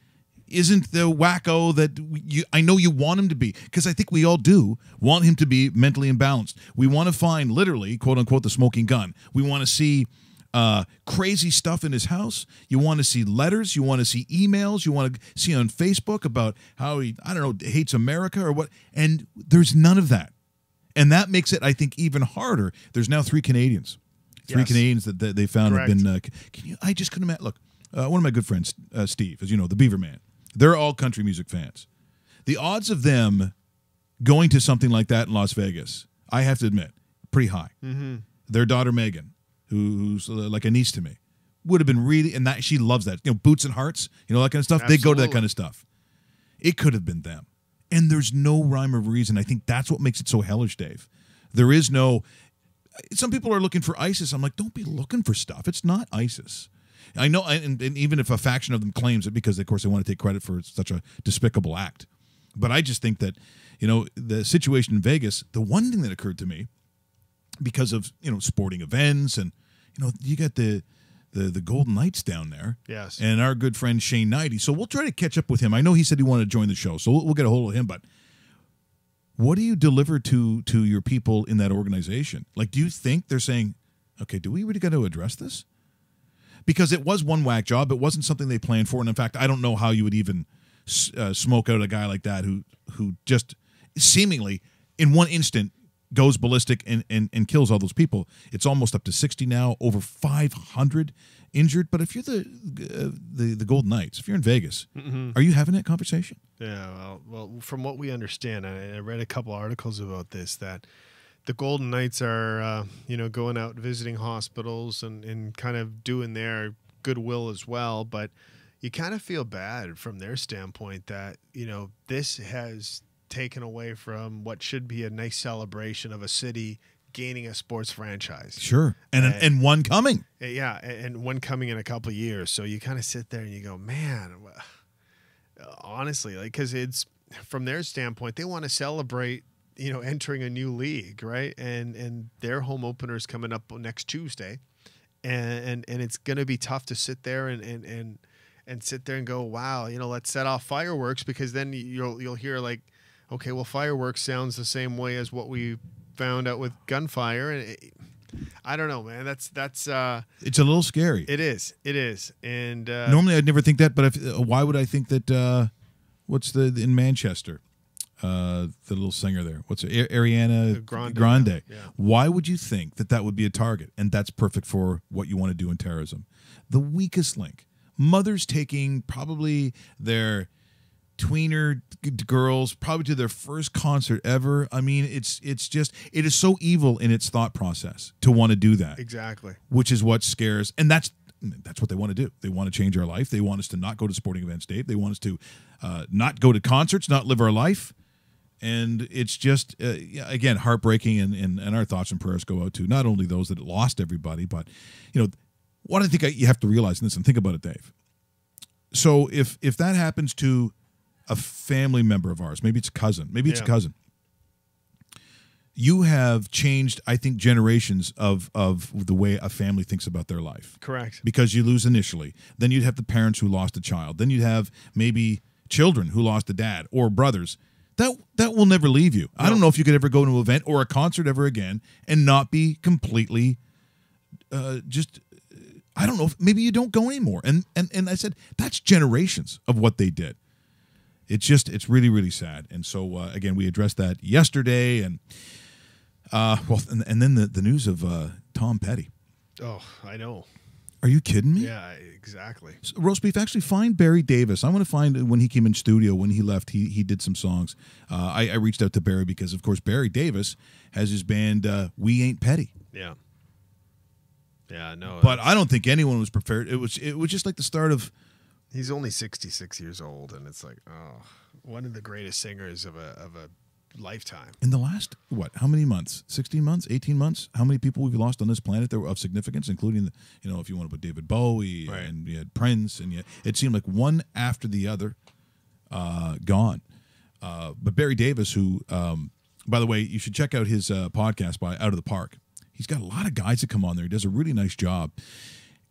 isn't the wacko that I know you want him to be." Because I think we all do want him to be mentally imbalanced. We want to find, literally, quote unquote, the smoking gun. We want to see crazy stuff in his house. You want to see letters. You want to see emails. You want to see on Facebook about how he, I don't know, hates America or what. And there's none of that. And that makes it, I think, even harder. There's now 3 Canadians. 3 Canadians that they found Correct. have been. I just couldn't imagine. Look, one of my good friends, Steve, as you know, the Beaver Man. They're all country music fans. The odds of them going to something like that in Las Vegas, I have to admit, pretty high. Mm-hmm. Their daughter Megan, who's like a niece to me, would have been really, and that she loves that. Boots and Hearts, that kind of stuff. Absolutely. They go to that kind of stuff. It could have been them. And there's no rhyme or reason. I think that's what makes it so hellish, Dave. There is no, some people are looking for ISIS. I'm like, don't be looking for stuff. It's not ISIS. I know, and even if a faction of them claims it, because, of course, they want to take credit for such a despicable act. But I just think that, the situation in Vegas, the one thing that occurred to me, because of, sporting events and, you got the Golden Knights down there. Yes. And our good friend Shane Knighty. So we'll try to catch up with him. I know he said he wanted to join the show, so we'll get a hold of him. But what do you deliver to your people in that organization? Like, do you think they're saying, okay, do we really got to address this? Because it was one whack job. It wasn't something they planned for. And in fact, I don't know how you would even smoke out a guy like that who just seemingly in one instant goes ballistic and kills all those people. It's almost up to 60 now, over 500 injured. But if you're the Golden Knights, if you're in Vegas, are you having that conversation? Yeah, well, from what we understand, I read a couple articles about this, that the Golden Knights are, going out visiting hospitals and kind of doing their goodwill as well. But you kind of feel bad from their standpoint that, this has taken away from what should be a nice celebration of a city gaining a sports franchise. Sure. And one coming. Yeah, and one coming in a couple of years. So you kind of sit there and you go, man, honestly, because it's from their standpoint, they want to celebrate, entering a new league, right? And their home opener is coming up next Tuesday. And it's going to be tough to sit there and sit there and go, wow, let's set off fireworks, because then you'll hear like, okay, well, fireworks sounds the same way as what we found out with gunfire, and I don't know, man. That's it's a little scary. It is, and normally I'd never think that, but why would I think that? What's in Manchester? The little singer there. What's it? Ariana Grande. Yeah. Why would you think that would be a target? And that's perfect for what you want to do in terrorism. The weakest link. Mothers taking probably their tweener girls probably to their first concert ever. I mean, it is so evil in its thought process to want to do that. Exactly. Which is what scares, and that's what they want to do. They want to change our life. They want us to not go to sporting events, Dave. They want us to not go to concerts, not live our life. And it's just, again, heartbreaking, and our thoughts and prayers go out to not only those that lost everybody, but, what I think you have to realize in this, and think about it, Dave. So if that happens to a family member of ours, maybe it's a cousin, you have changed, I think, generations of the way a family thinks about their life. Correct. Because you lose initially. Then you'd have the parents who lost a child. Then you'd have maybe children who lost a dad, or brothers. That will never leave you. No. I don't know if you could ever go to an event or a concert ever again and not be completely I don't know, maybe you don't go anymore. And I said, that's generations of what they did. It's really, really sad. And so, again, we addressed that yesterday. And, and then the news of Tom Petty. Oh, I know. Are you kidding me? Yeah, exactly. So, Roast Beef, actually find Barry Davis. I want to find when he came in studio, when he left, he did some songs. I reached out to Barry because, of course, Barry Davis has his band We Ain't Petty. Yeah. Yeah, no. But I don't think anyone was prepared. It was just like the start of. He's only 66 years old, and it's like, one of the greatest singers of a lifetime. In the last, how many months? 16 months? 18 months? How many people we've lost on this planet that were of significance, including, if you want to put David Bowie, right, and you had Prince, and it seemed like one after the other gone. But Barry Davis, who, by the way, you should check out his podcast by Out of the Park. He's got a lot of guys that come on there. He does a really nice job.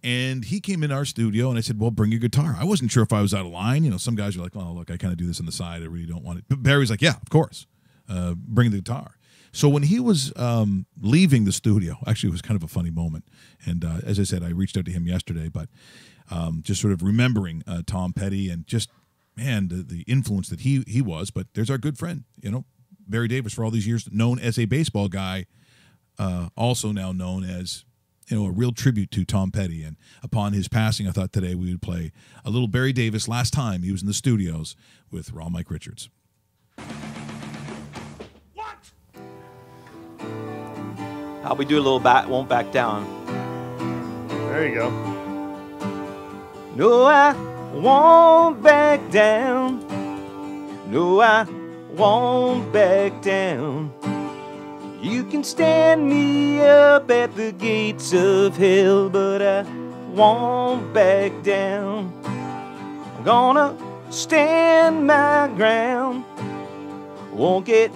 And he came in our studio, and I said, well, bring your guitar. I wasn't sure if I was out of line. Some guys are like, oh, look, I kind of do this on the side. I really don't want it. But Barry's like, yeah, of course. Bring the guitar. So when he was leaving the studio, actually, it was kind of a funny moment. And as I said, I reached out to him yesterday, but just sort of remembering Tom Petty and just, man, the influence that he was. But there's our good friend, Barry Davis, for all these years, known as a baseball guy, also now known as, a real tribute to Tom Petty. And upon his passing, I thought today we would play a little Barry Davis last time he was in the studios with Raw Mike Richards. What? How we do a little won't back down. There you go. No, I won't back down. No, I won't back down. You can stand me up at the gates of hell, but I won't back down. I'm gonna stand my ground, won't get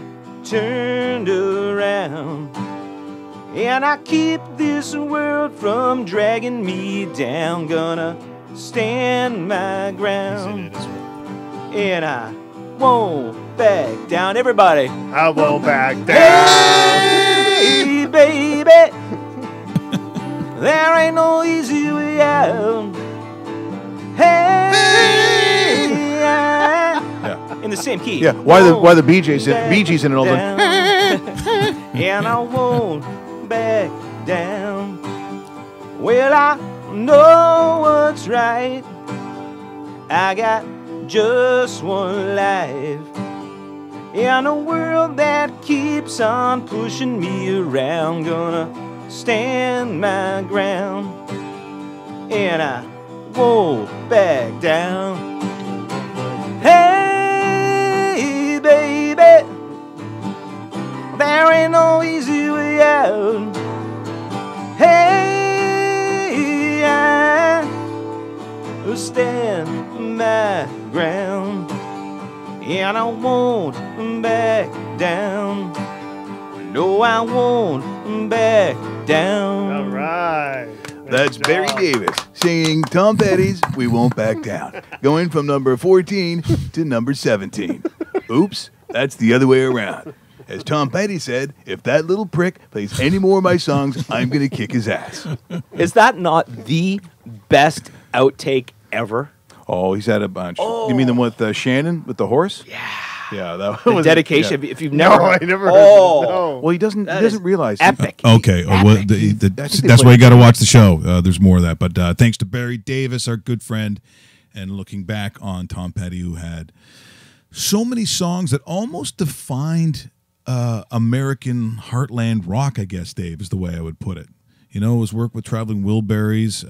turned around. And I keep this world from dragging me down. Gonna stand my ground, and I won't back down. Everybody, I won't back down. Hey, baby, there ain't no easy way out. Hey, in the same key. Yeah, why the Bee Gees in it all the time? And I won't back down. Well, I know what's right. I got just one life in a world that keeps on pushing me around. Gonna stand my ground, and I won't back down. Hey, baby, there ain't no easy way out. Hey, I will stand my ground, and I won't back down. No, I won't back down. All right. That's Barry Davis singing Tom Petty's We Won't Back Down, going from number 14 to number 17. Oops, that's the other way around. As Tom Petty said, if that little prick plays any more of my songs, I'm going to kick his ass. Is that not the best outtake ever? Oh, he's had a bunch. You mean the one with Shannon, with the horse? Yeah. Yeah, that The was dedication. yeah. If you've never, I never heard oh, no. Well, he doesn't realize. epic. Okay, well, that's why you got to watch the show. There's more of that. But thanks to Barry Davis, our good friend, and looking back on Tom Petty, who had so many songs that almost defined American heartland rock, I guess, Dave, is the way I would put it. You know, his work with Traveling Wilburys.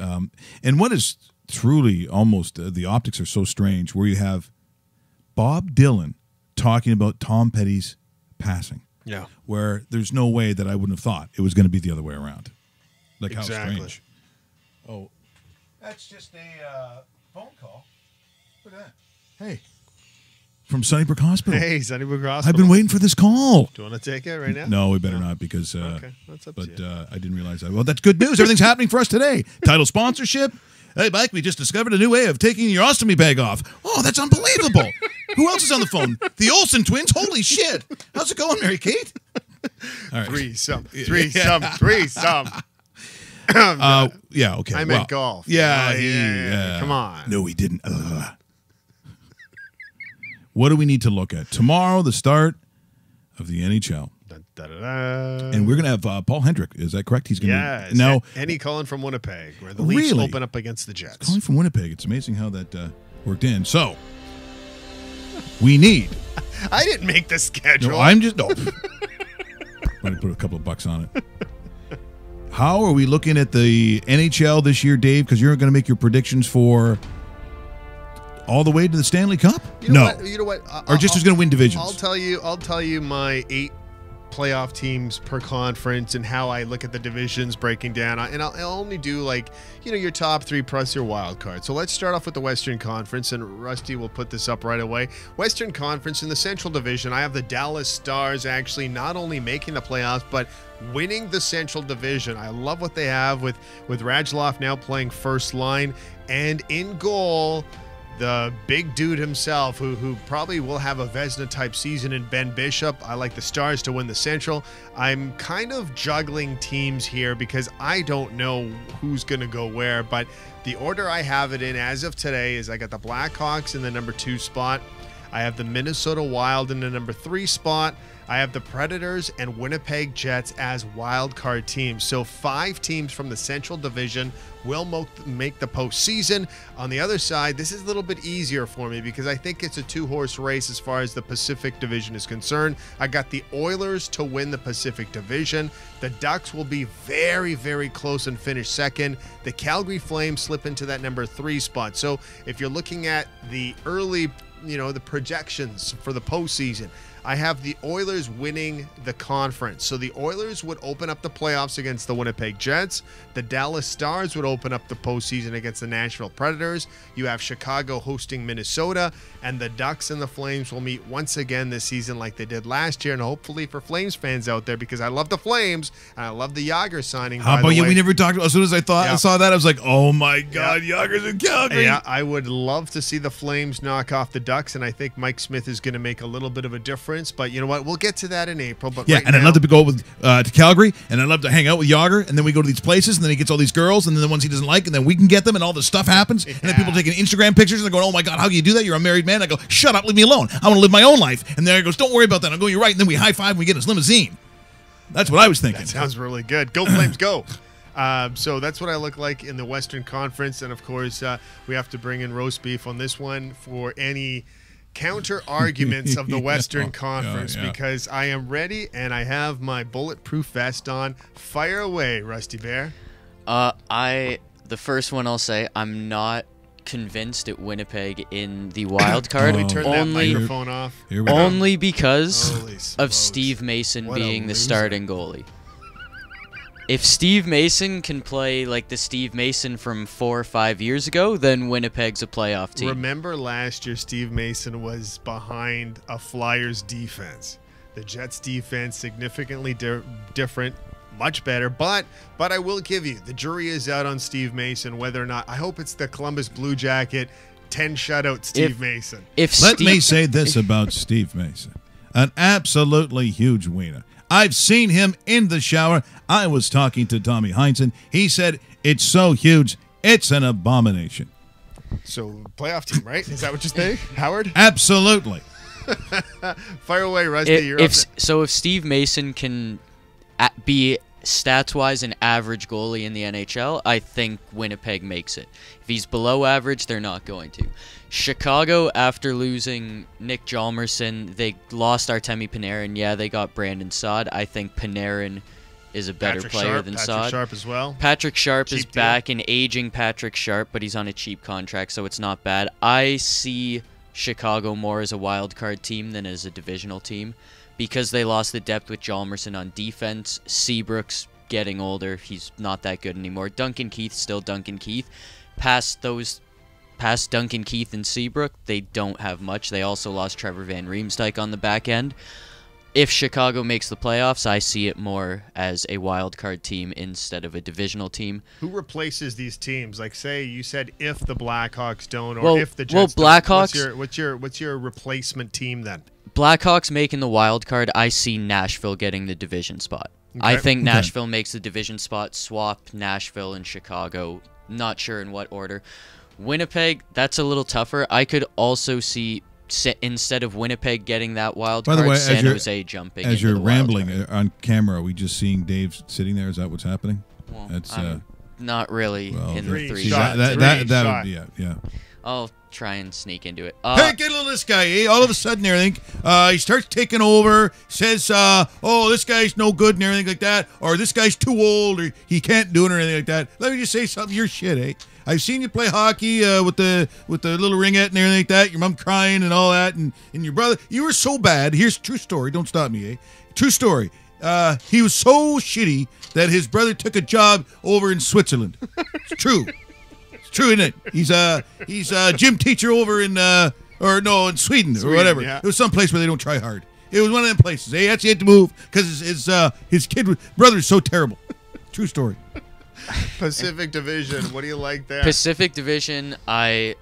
And what is truly almost, the optics are so strange, where you have Bob Dylan talking about Tom Petty's passing. Yeah. Where there's no way that I wouldn't have thought it was going to be the other way around. Like, Exactly. how strange. Oh, that's just a phone call. Look at that. Hey. From Sunnybrook Hospital. Hey, Sunnybrook Hospital. I've been waiting for this call. Do you want to take it right now? No, we better not because. Okay, that's up to but you. I didn't realize that. Well, that's good news. Everything's happening for us today. Title sponsorship. Hey, Mike, we just discovered a new way of taking your ostomy bag off. Oh, that's unbelievable. Who else is on the phone? The Olsen twins. Holy shit. How's it going, Mary Kate? All right. Threesome. Yeah, okay. I meant golf. Yeah, yeah. Come on. No, he didn't. What do we need to look at? Tomorrow, the start of the NHL. And we're going to have Paul Hendrick. Is that correct? He's going to. Now, and he calling from Winnipeg, where the Leafs open up against the Jets. Calling from Winnipeg. It's amazing how that worked in. So, we need. I didn't make the schedule. No, I'm just. No. I'm going to put a couple of bucks on it. How are we looking at the NHL this year, Dave? Because you're going to make your predictions for all the way to the Stanley Cup? You know what? You know what? Or just who's going to win divisions? I'll tell you my 8 playoff teams per conference and how I look at the divisions breaking down. And I'll only do your top 3 plus your wild card. So let's start off with the Western Conference, and Rusty will put this up right away. Western Conference in the Central Division, I have the Dallas Stars actually not only making the playoffs, but winning the Central Division. I love what they have with Radulov now playing first line, and in goal, the big dude himself, who probably will have a Vezina-type season in Ben Bishop. I like the Stars to win the Central. I'm kind of juggling teams here because I don't know who's going to go where, but the order I have it in as of today is I got the Blackhawks in the number 2 spot. I have the Minnesota Wild in the number 3 spot. I have the Predators and Winnipeg Jets as wild card teams. So 5 teams from the Central Division will make the postseason. On the other side, this is a little bit easier for me because I think it's a 2-horse race as far as the Pacific Division is concerned. I got the Oilers to win the Pacific Division. The Ducks will be very, very close and finish second. The Calgary Flames slip into that number 3 spot. So if you're looking at the early, the projections for the postseason, I have the Oilers winning the conference. So the Oilers would open up the playoffs against the Winnipeg Jets. The Dallas Stars would open up the postseason against the Nashville Predators. You have Chicago hosting Minnesota. And the Ducks and the Flames will meet once again this season like they did last year. And hopefully for Flames fans out there, because I love the Flames and I love the Yager signing. How about you? We never talked about. As soon as I saw that, I was like, "Oh my God, Yager's in Calgary!" Yeah, I would love to see the Flames knock off the Ducks, and I think Mike Smith is going to make a little bit of a difference. But you know what? We'll get to that in April. But yeah, and I'd love to go with to Calgary, and I'd love to hang out with Yager, and then we go to these places, and then he gets all these girls, and then the ones he doesn't like, and then we can get them, and all this stuff happens, and then people taking Instagram pictures, and they're going, "Oh my God, how can you do that? You're a married man." I go, "Shut up, leave me alone. I want to live my own life." And then he goes, "Don't worry about that." I go, "You're right." And then we high five, and we get his limousine. That's what I was thinking. That sounds really good. Go Flames, go. So that's what I look like in the Western Conference. And, of course, we have to bring in roast beef on this one for any counter arguments of the Western Conference because I am ready and I have my bulletproof vest on. Fire away, Rusty Bear. The first one I'll say, I'm not convinced at Winnipeg in the wild card. Turn that microphone off. Only because of Steve Mason being the starting goalie. If Steve Mason can play like the Steve Mason from 4 or 5 years ago, then Winnipeg's a playoff team. Remember last year Steve Mason was behind a Flyers defense. The Jets defense significantly different, much better, but I will give you, the jury is out on Steve Mason whether or not, I hope it's the Columbus Blue Jacket 10 shutout Steve Mason. Let me say this about Steve Mason. An absolutely huge wiener. I've seen him in the shower. I was talking to Tommy Heinsohn. He said, "It's so huge, it's an abomination." So, playoff team, right? Is that what you're saying, Howard? Absolutely. Fire away, Rusty. If Steve Mason can be stats-wise an average goalie in the NHL, I think Winnipeg makes it. If he's below average, they're not going to. Chicago, after losing Nick Hjalmarsson, they lost Artemi Panarin. Yeah, they got Brandon Saad. I think Panarin is a better player than Saad. Patrick Sharp as well. Patrick Sharp is back, an aging Patrick Sharp, but he's on a cheap contract, so it's not bad. I see Chicago more as a wild card team than as a divisional team because they lost the depth with Hjalmarsson on defense. Seabrook's getting older. He's not that good anymore. Duncan Keith's still Duncan Keith. Past Duncan Keith and Seabrook, they don't have much. They also lost Trevor Van Riemsdyk on the back end. If Chicago makes the playoffs, I see it more as a wild card team instead of a divisional team. Who replaces these teams? Like, say you said if the Blackhawks don't, or if the Jets Blackhawks. Don't. What's your replacement team then? Blackhawks making the wild card. I see Nashville getting the division spot. Okay. I think Nashville makes the division spot. Swap Nashville and Chicago. Not sure in what order. Winnipeg, that's a little tougher. I could also see, instead of Winnipeg getting that wild card, way, San Jose jumping as you're rambling on camera, are we just seeing Dave sitting there? Is that what's happening? Well, that's not really in the 3 shots. Yeah. I'll try and sneak into it. Hey, get a little this guy, eh? All of a sudden, everything. He starts taking over, says, oh, this guy's no good and everything like that, or this guy's too old, or he can't do it or anything like that. Let me just say something. You're shit, eh? I've seen you play hockey with the little ringette and everything like that. Your mom crying and all that, and your brother. You were so bad. Here's a true story. Don't stop me, eh? True story. He was so shitty that his brother took a job over in Switzerland. It's true. It's true, isn't it? He's a gym teacher over in in Sweden or whatever. Yeah. It was some place where they don't try hard. It was one of them places. He actually had to move because his brother is so terrible. True story. Pacific Division. What do you like there? Pacific Division, I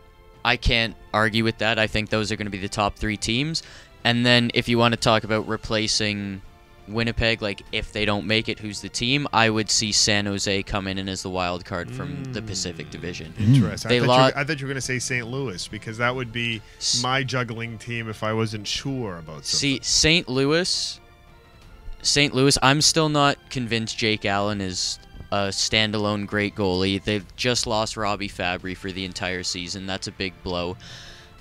can't argue with that. I think those are going to be the top 3 teams. And then if you want to talk about replacing Winnipeg, like if they don't make it, who's the team? I would see San Jose coming in as the wild card from the Pacific Division. Interesting. I thought you were going to say St. Louis because that would be my juggling team if I wasn't sure about something. See, St. Louis, St. Louis, I'm still not convinced Jake Allen is a standalone great goalie. They've just lost Robbie Fabry for the entire season. That's a big blow.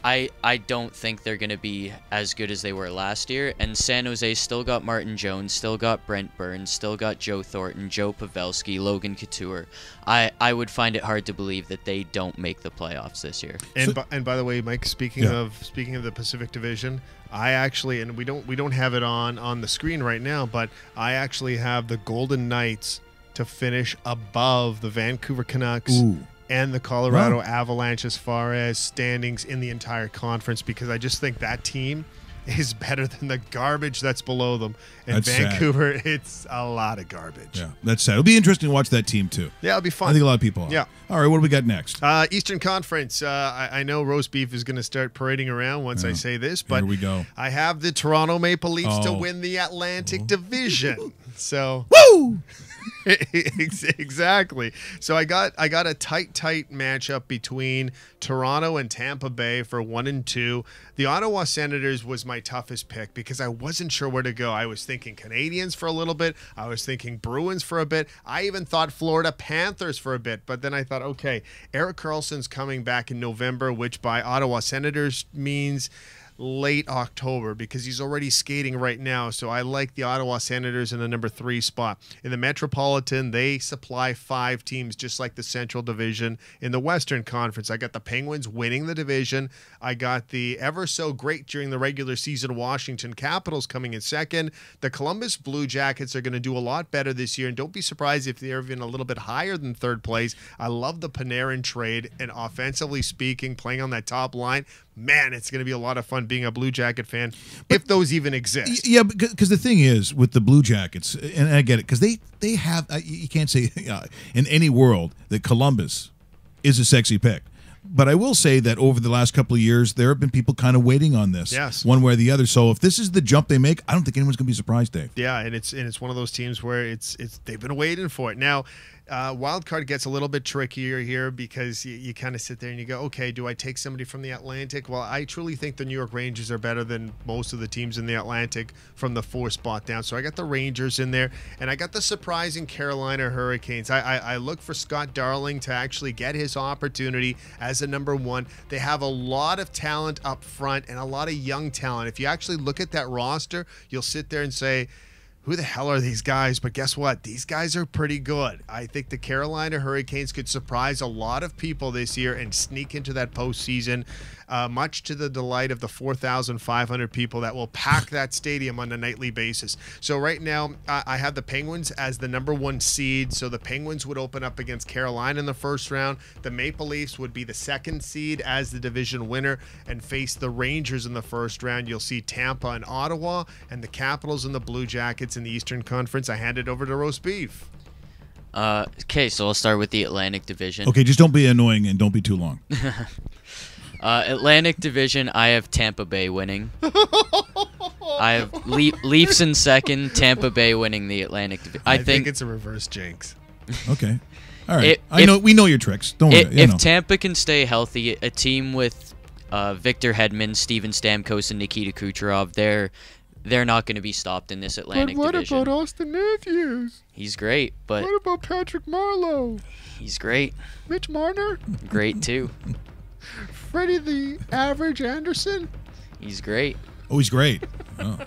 I don't think they're going to be as good as they were last year. And San Jose still got Martin Jones, still got Brent Burns, still got Joe Thornton, Joe Pavelski, Logan Couture. I would find it hard to believe that they don't make the playoffs this year. And by the way, Mike, speaking of the Pacific Division, I actually, and we don't have it on the screen right now, but I actually have the Golden Knights to finish above the Vancouver Canucks. Ooh. And the Colorado Avalanche as far as standings in the entire conference, because I just think that team is better than the garbage that's below them. And That's Vancouver, it's a lot of garbage. Yeah, that's sad. It'll be interesting to watch that team, too. Yeah, it'll be fun. I think a lot of people are. Yeah. All right, what do we got next? Eastern Conference. I know roast beef is going to start parading around once I say this, but Here we go. I have the Toronto Maple Leafs to Oh. win the Atlantic Division. So Woo! exactly. So I got a tight matchup between Toronto and Tampa Bay for 1 and 2. The Ottawa Senators was my toughest pick because I wasn't sure where to go. I was thinking Canadiens for a little bit. I was thinking Bruins for a bit. I even thought Florida Panthers for a bit. But then I thought, okay, Erik Karlsson's coming back in November, which by Ottawa Senators means late October because he's already skating right now. So I like the Ottawa Senators in the number 3 spot. In the Metropolitan, they supply 5 teams just like the Central Division. In the Western Conference, I got the Penguins winning the division. I got the ever so great during the regular season Washington Capitals coming in second. The Columbus Blue Jackets are going to do a lot better this year, and don't be surprised if they're even a little bit higher than 3rd place. I love the Panarin trade, and offensively speaking, playing on that top line, man, it's going to be a lot of fun being a Blue Jacket fan, if those even exist. Yeah, because the thing is with the Blue Jackets, and I get it, because they have, you can't say in any world that Columbus is a sexy pick. But I will say that over the last couple of years, there have been people kind of waiting on this, one way or the other. So if this is the jump they make, I don't think anyone's going to be surprised, Dave. Yeah, and it's one of those teams where it's they've been waiting for it. Now, wild card gets a little bit trickier here because you kind of sit there and you go, okay, do I take somebody from the Atlantic? Well, I truly think the New York Rangers are better than most of the teams in the Atlantic from the 4th spot down. So I got the Rangers in there, and I got the surprising Carolina Hurricanes. I look for Scott Darling to actually get his opportunity as a number 1. They have a lot of talent up front and a lot of young talent. If you actually look at that roster, you'll sit there and say, who the hell are these guys? But guess what? These guys are pretty good. I think the Carolina Hurricanes could surprise a lot of people this year and sneak into that postseason, much to the delight of the 4,500 people that will pack that stadium on a nightly basis. So right now, I have the Penguins as the number 1 seed. So the Penguins would open up against Carolina in the first round. The Maple Leafs would be the 2nd seed as the division winner and face the Rangers in the first round. You'll see Tampa and Ottawa, and the Capitals and the Blue Jackets in the Eastern Conference. I hand it over to roast beef. Okay, so I'll start with the Atlantic Division. Okay, just don't be annoying and don't be too long. Atlantic Division, I have Tampa Bay winning. I have Leafs in 2nd, Tampa Bay winning the Atlantic Division. I think it's a reverse jinx. Okay. All right. We know your tricks. Don't worry. If Tampa can stay healthy, a team with Victor Hedman, Steven Stamkos, and Nikita Kucherov, they're not going to be stopped in this Atlantic Division. But what about Austin Matthews? He's great, but what about Patrick Marleau? He's great. Mitch Marner? Great too. Freddie the Average Anderson? He's great. Oh, he's great. Oh.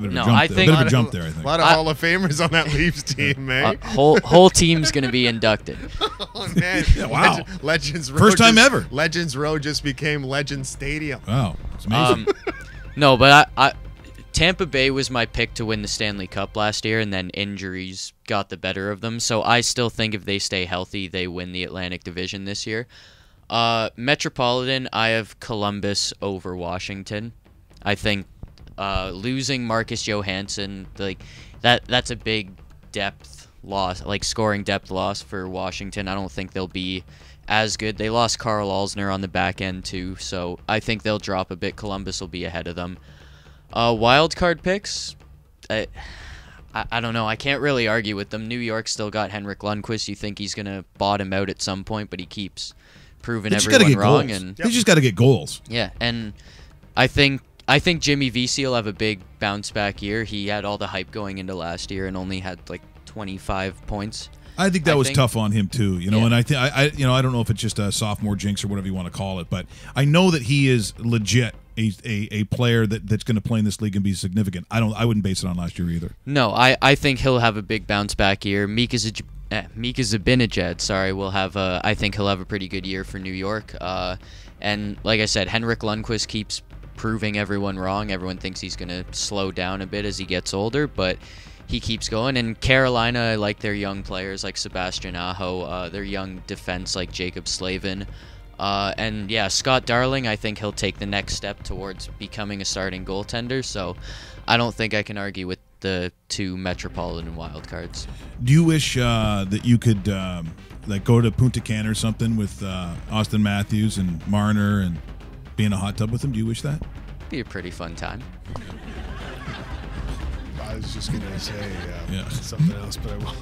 No, I think a bit of a jump there. I think a lot of Hall of Famers on that Leafs team, man. Whole team's going to be inducted. Oh man! Yeah, wow. Legends Row. First time ever. Legends Row just became Legends Stadium. Wow, it's amazing. No, but I Tampa Bay was my pick to win the Stanley Cup last year, and then injuries got the better of them. So I still think if they stay healthy, they win the Atlantic Division this year. Metropolitan, I have Columbus over Washington. I think losing Marcus Johansson, that's a big depth loss, scoring depth loss for Washington. I don't think they'll be as good. They lost Carl Alsner on the back end too, so I think they'll drop a bit. Columbus will be ahead of them. Wild card picks, I don't know. I can't really argue with them. New York still got Henrik Lundqvist. You think he's gonna bottom out at some point, but he keeps proving everyone wrong. And they just got to get goals. Yeah, and I think I think Jimmy Vesey will have a big bounce back year. He had all the hype going into last year and only had like 25 points. I think that was tough on him too, you know. And I think I don't know if it's just a sophomore jinx or whatever you want to call it, but I know that he is legit a player that's going to play in this league and be significant. I wouldn't base it on last year either. No, I think he'll have a big bounce back year. Mika Zibanejad, will have I think he'll have a pretty good year for New York. And like I said, Henrik Lundqvist keeps proving everyone wrong. Everyone thinks he's going to slow down a bit as he gets older, but he keeps going. And Carolina, I like their young players like Sebastian Aho, their young defense like Jacob Slavin. And yeah, Scott Darling, I think he'll take the next step towards becoming a starting goaltender. So I don't think I can argue with the two Metropolitan wildcards. Do you wish that you could like go to Punta Cana or something with Austin Matthews and Marner and be in a hot tub with them? Do you wish that? Be a pretty fun time. I was just going to say something else, but I won't.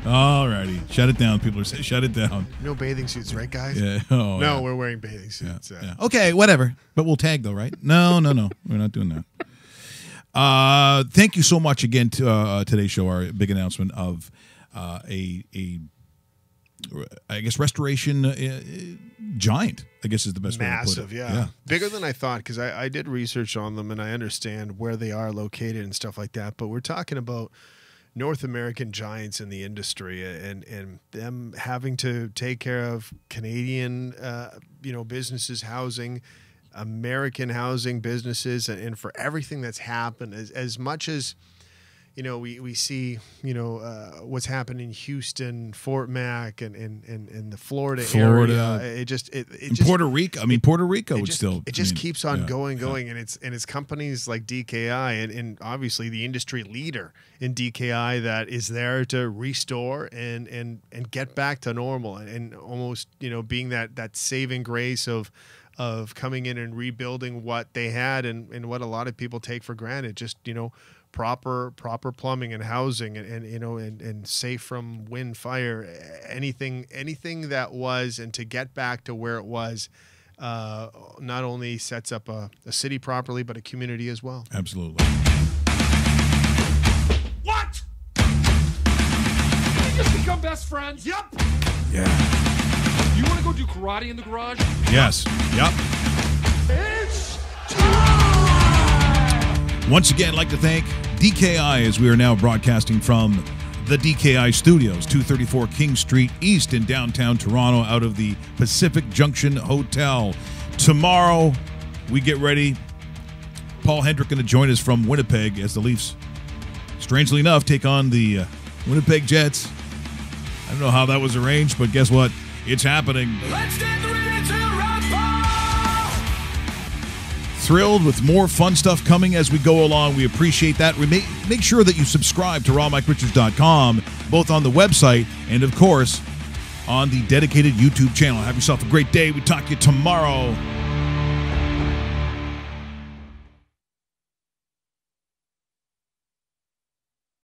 Alrighty. Shut it down. People are saying, shut it down. No bathing suits, right, guys? Yeah. Oh, no, we're wearing bathing suits. Yeah. Okay, whatever. But we'll tag though, right? No. We're not doing that. Thank you so much again to today's show. Our big announcement of I guess restoration giant, I guess is the best way to put it. Massive, yeah. Bigger than I thought, because I did research on them and I understand where they are located and stuff like that. But we're talking about North American giants in the industry and them having to take care of Canadian businesses, housing, American housing businesses, and for everything that's happened, as much as we see what's happened in Houston, Fort Mac, and the Florida area. It just Puerto Rico. I mean, Puerto Rico would still. It just keeps on going, and it's companies like DKI and obviously the industry leader in DKI that is there to restore and get back to normal and almost being that saving grace of coming in and rebuilding what they had and what a lot of people take for granted. Just proper plumbing and housing and safe from wind, fire, anything that was, and to get back to where it was, not only sets up a city properly, but a community as well. Absolutely. What? We just become best friends? Yep. Yeah. You want to go do karate in the garage? Yes. Yep. It's time! Once again, I'd like to thank DKI as we are now broadcasting from the DKI Studios, 234 King Street East in downtown Toronto, out of the Pacific Junction Hotel. Tomorrow, we get ready. Paul Hendrick going to join us from Winnipeg as the Leafs, strangely enough, take on the Winnipeg Jets. I don't know how that was arranged, but guess what? It's happening. Let's get ready to rumble! Thrilled with more fun stuff coming as we go along. We appreciate that. Make sure that you subscribe to rawmikeRichards.com, both on the website and, of course, on the dedicated YouTube channel. Have yourself a great day. We talk to you tomorrow.